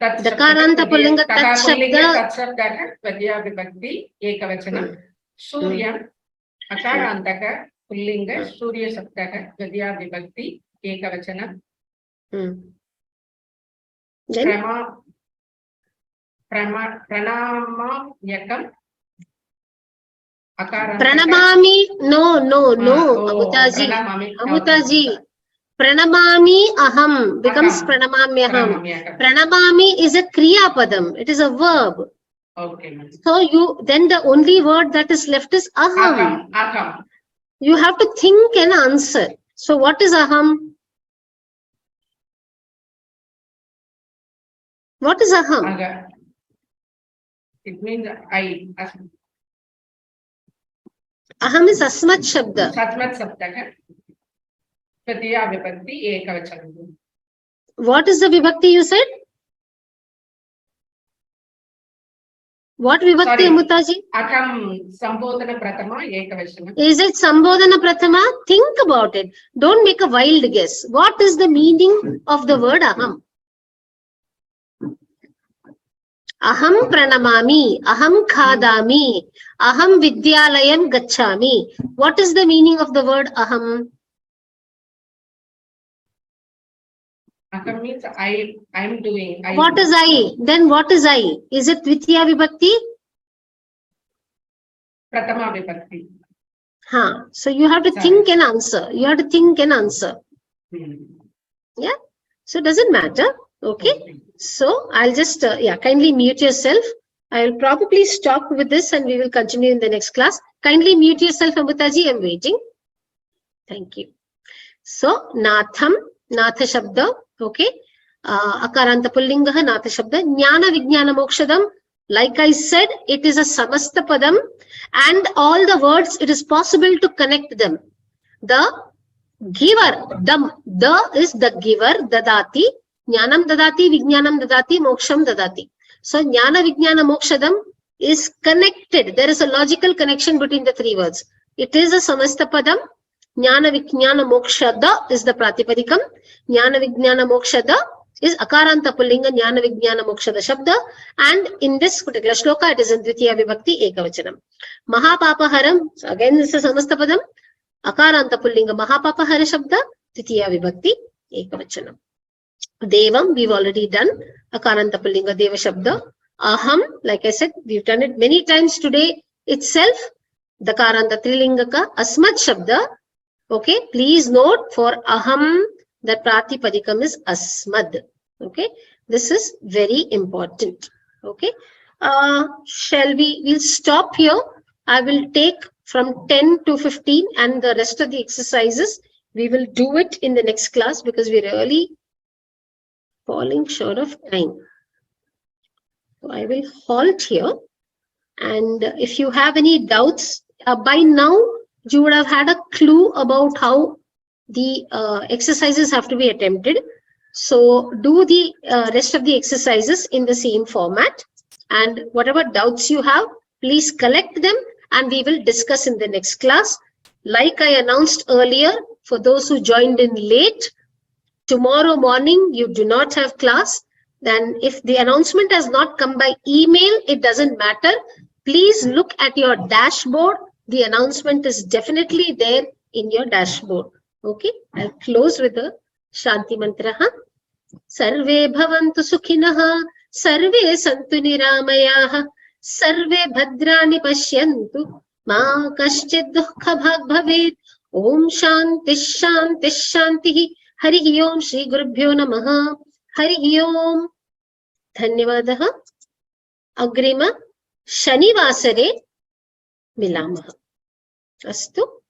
Dakaranta Pullinga Tat Shabda. Vadya Vibhakti Ekavachana. Surya Akarantaka Pullinga Surya Shabda. Vadya Vibhakti Ekavachana. Pranama Yakam Pranamami, no, Amutaji. Pranamami aham becomes Pranamami aham. Pranamami is a Kriya Padam. It is a verb. Okay. So then the only word that is left is aham. Aham. You have to think and answer. So what is aham? What is aham? It means I. Aham is asmat shabda. Asmat shabda. Vadya Vibhakti Ekavachana. What is the vibhakti you said? What vibhakti, Amutaji? Akam Sambodhana Prathama Ekavachana. Is it Sambodhana Prathama? Think about it. Don't make a wild guess. What is the meaning of the word aham? Aham pranamami, aham khadami, aham vidyalayam gacchami. What is the meaning of the word aham? Aham means I'm doing. What is I? Then what is I? Is it Dvitiya Vibhakti? Prathama Vibhakti. So you have to think and answer. Yeah. So it doesn't matter. Okay. So I'll just, kindly mute yourself. I'll probably stop with this and we will continue in the next class. Kindly mute yourself, Amutaji. I'm waiting. Thank you. So, Natham, Natha Shabda. Okay. Akaranta Pullingaha, Natha Shabda. Jnana Vijnana Mokshadam. Like I said, it is a Samasta Padam. And all the words, it is possible to connect them. The giver, the is the giver, dadati. Jnanam dadati, vijnanam dadati, moksham dadati. So, jnana vijnana mokshadam is connected. There is a logical connection between the three words. It is a samasta padam. Jnana vijnana mokshada is the pratipadikam. Jnana vijnana mokshada is akaranta pullinga jnana vijnana mokshada shabda. And in this particular shloka, it is in Dvitiya Vibhakti Ekavachanam. Mahapapaharam, so again this is samasta padam. Akaranta pullinga mahapapahara shabda. Dvitiya Vibhakti Ekavachanam. Devam, we've already done. Akaranta Pullinga Deva Shabda. Aham, like I said, we've done it many times today itself. Dakaranta Trilingaka Asmat Shabda. Okay, please note for Aham, the Pratipadikam is Asmad. Okay, this is very important. Okay, we'll stop here. I will take from 10 to 15 and the rest of the exercises. We will do it in the next class because we're really falling short of time. So I will halt here. And if you have any doubts, by now you would have had a clue about how the exercises have to be attempted. So do the rest of the exercises in the same format. And whatever doubts you have, please collect them and we will discuss in the next class. Like I announced earlier, for those who joined in late, tomorrow morning, you do not have class. Then if the announcement has not come by email, it doesn't matter. Please look at your dashboard. The announcement is definitely there in your dashboard. Okay, I'll close with the Shanti Mantra. Sarve bhavantu sukhinah, sarve santu niramayaha, सर्वे भद्राणि पश्यन्तु मा कश्चित् दुःखभाग् भवेत्। ओम शांति शांति शांति। हरि ओम श्री गुरुभ्यो नमः। हरि ओम। धन्यवादः। अग्रिम शनिवासरे मिलामः। अस्तु।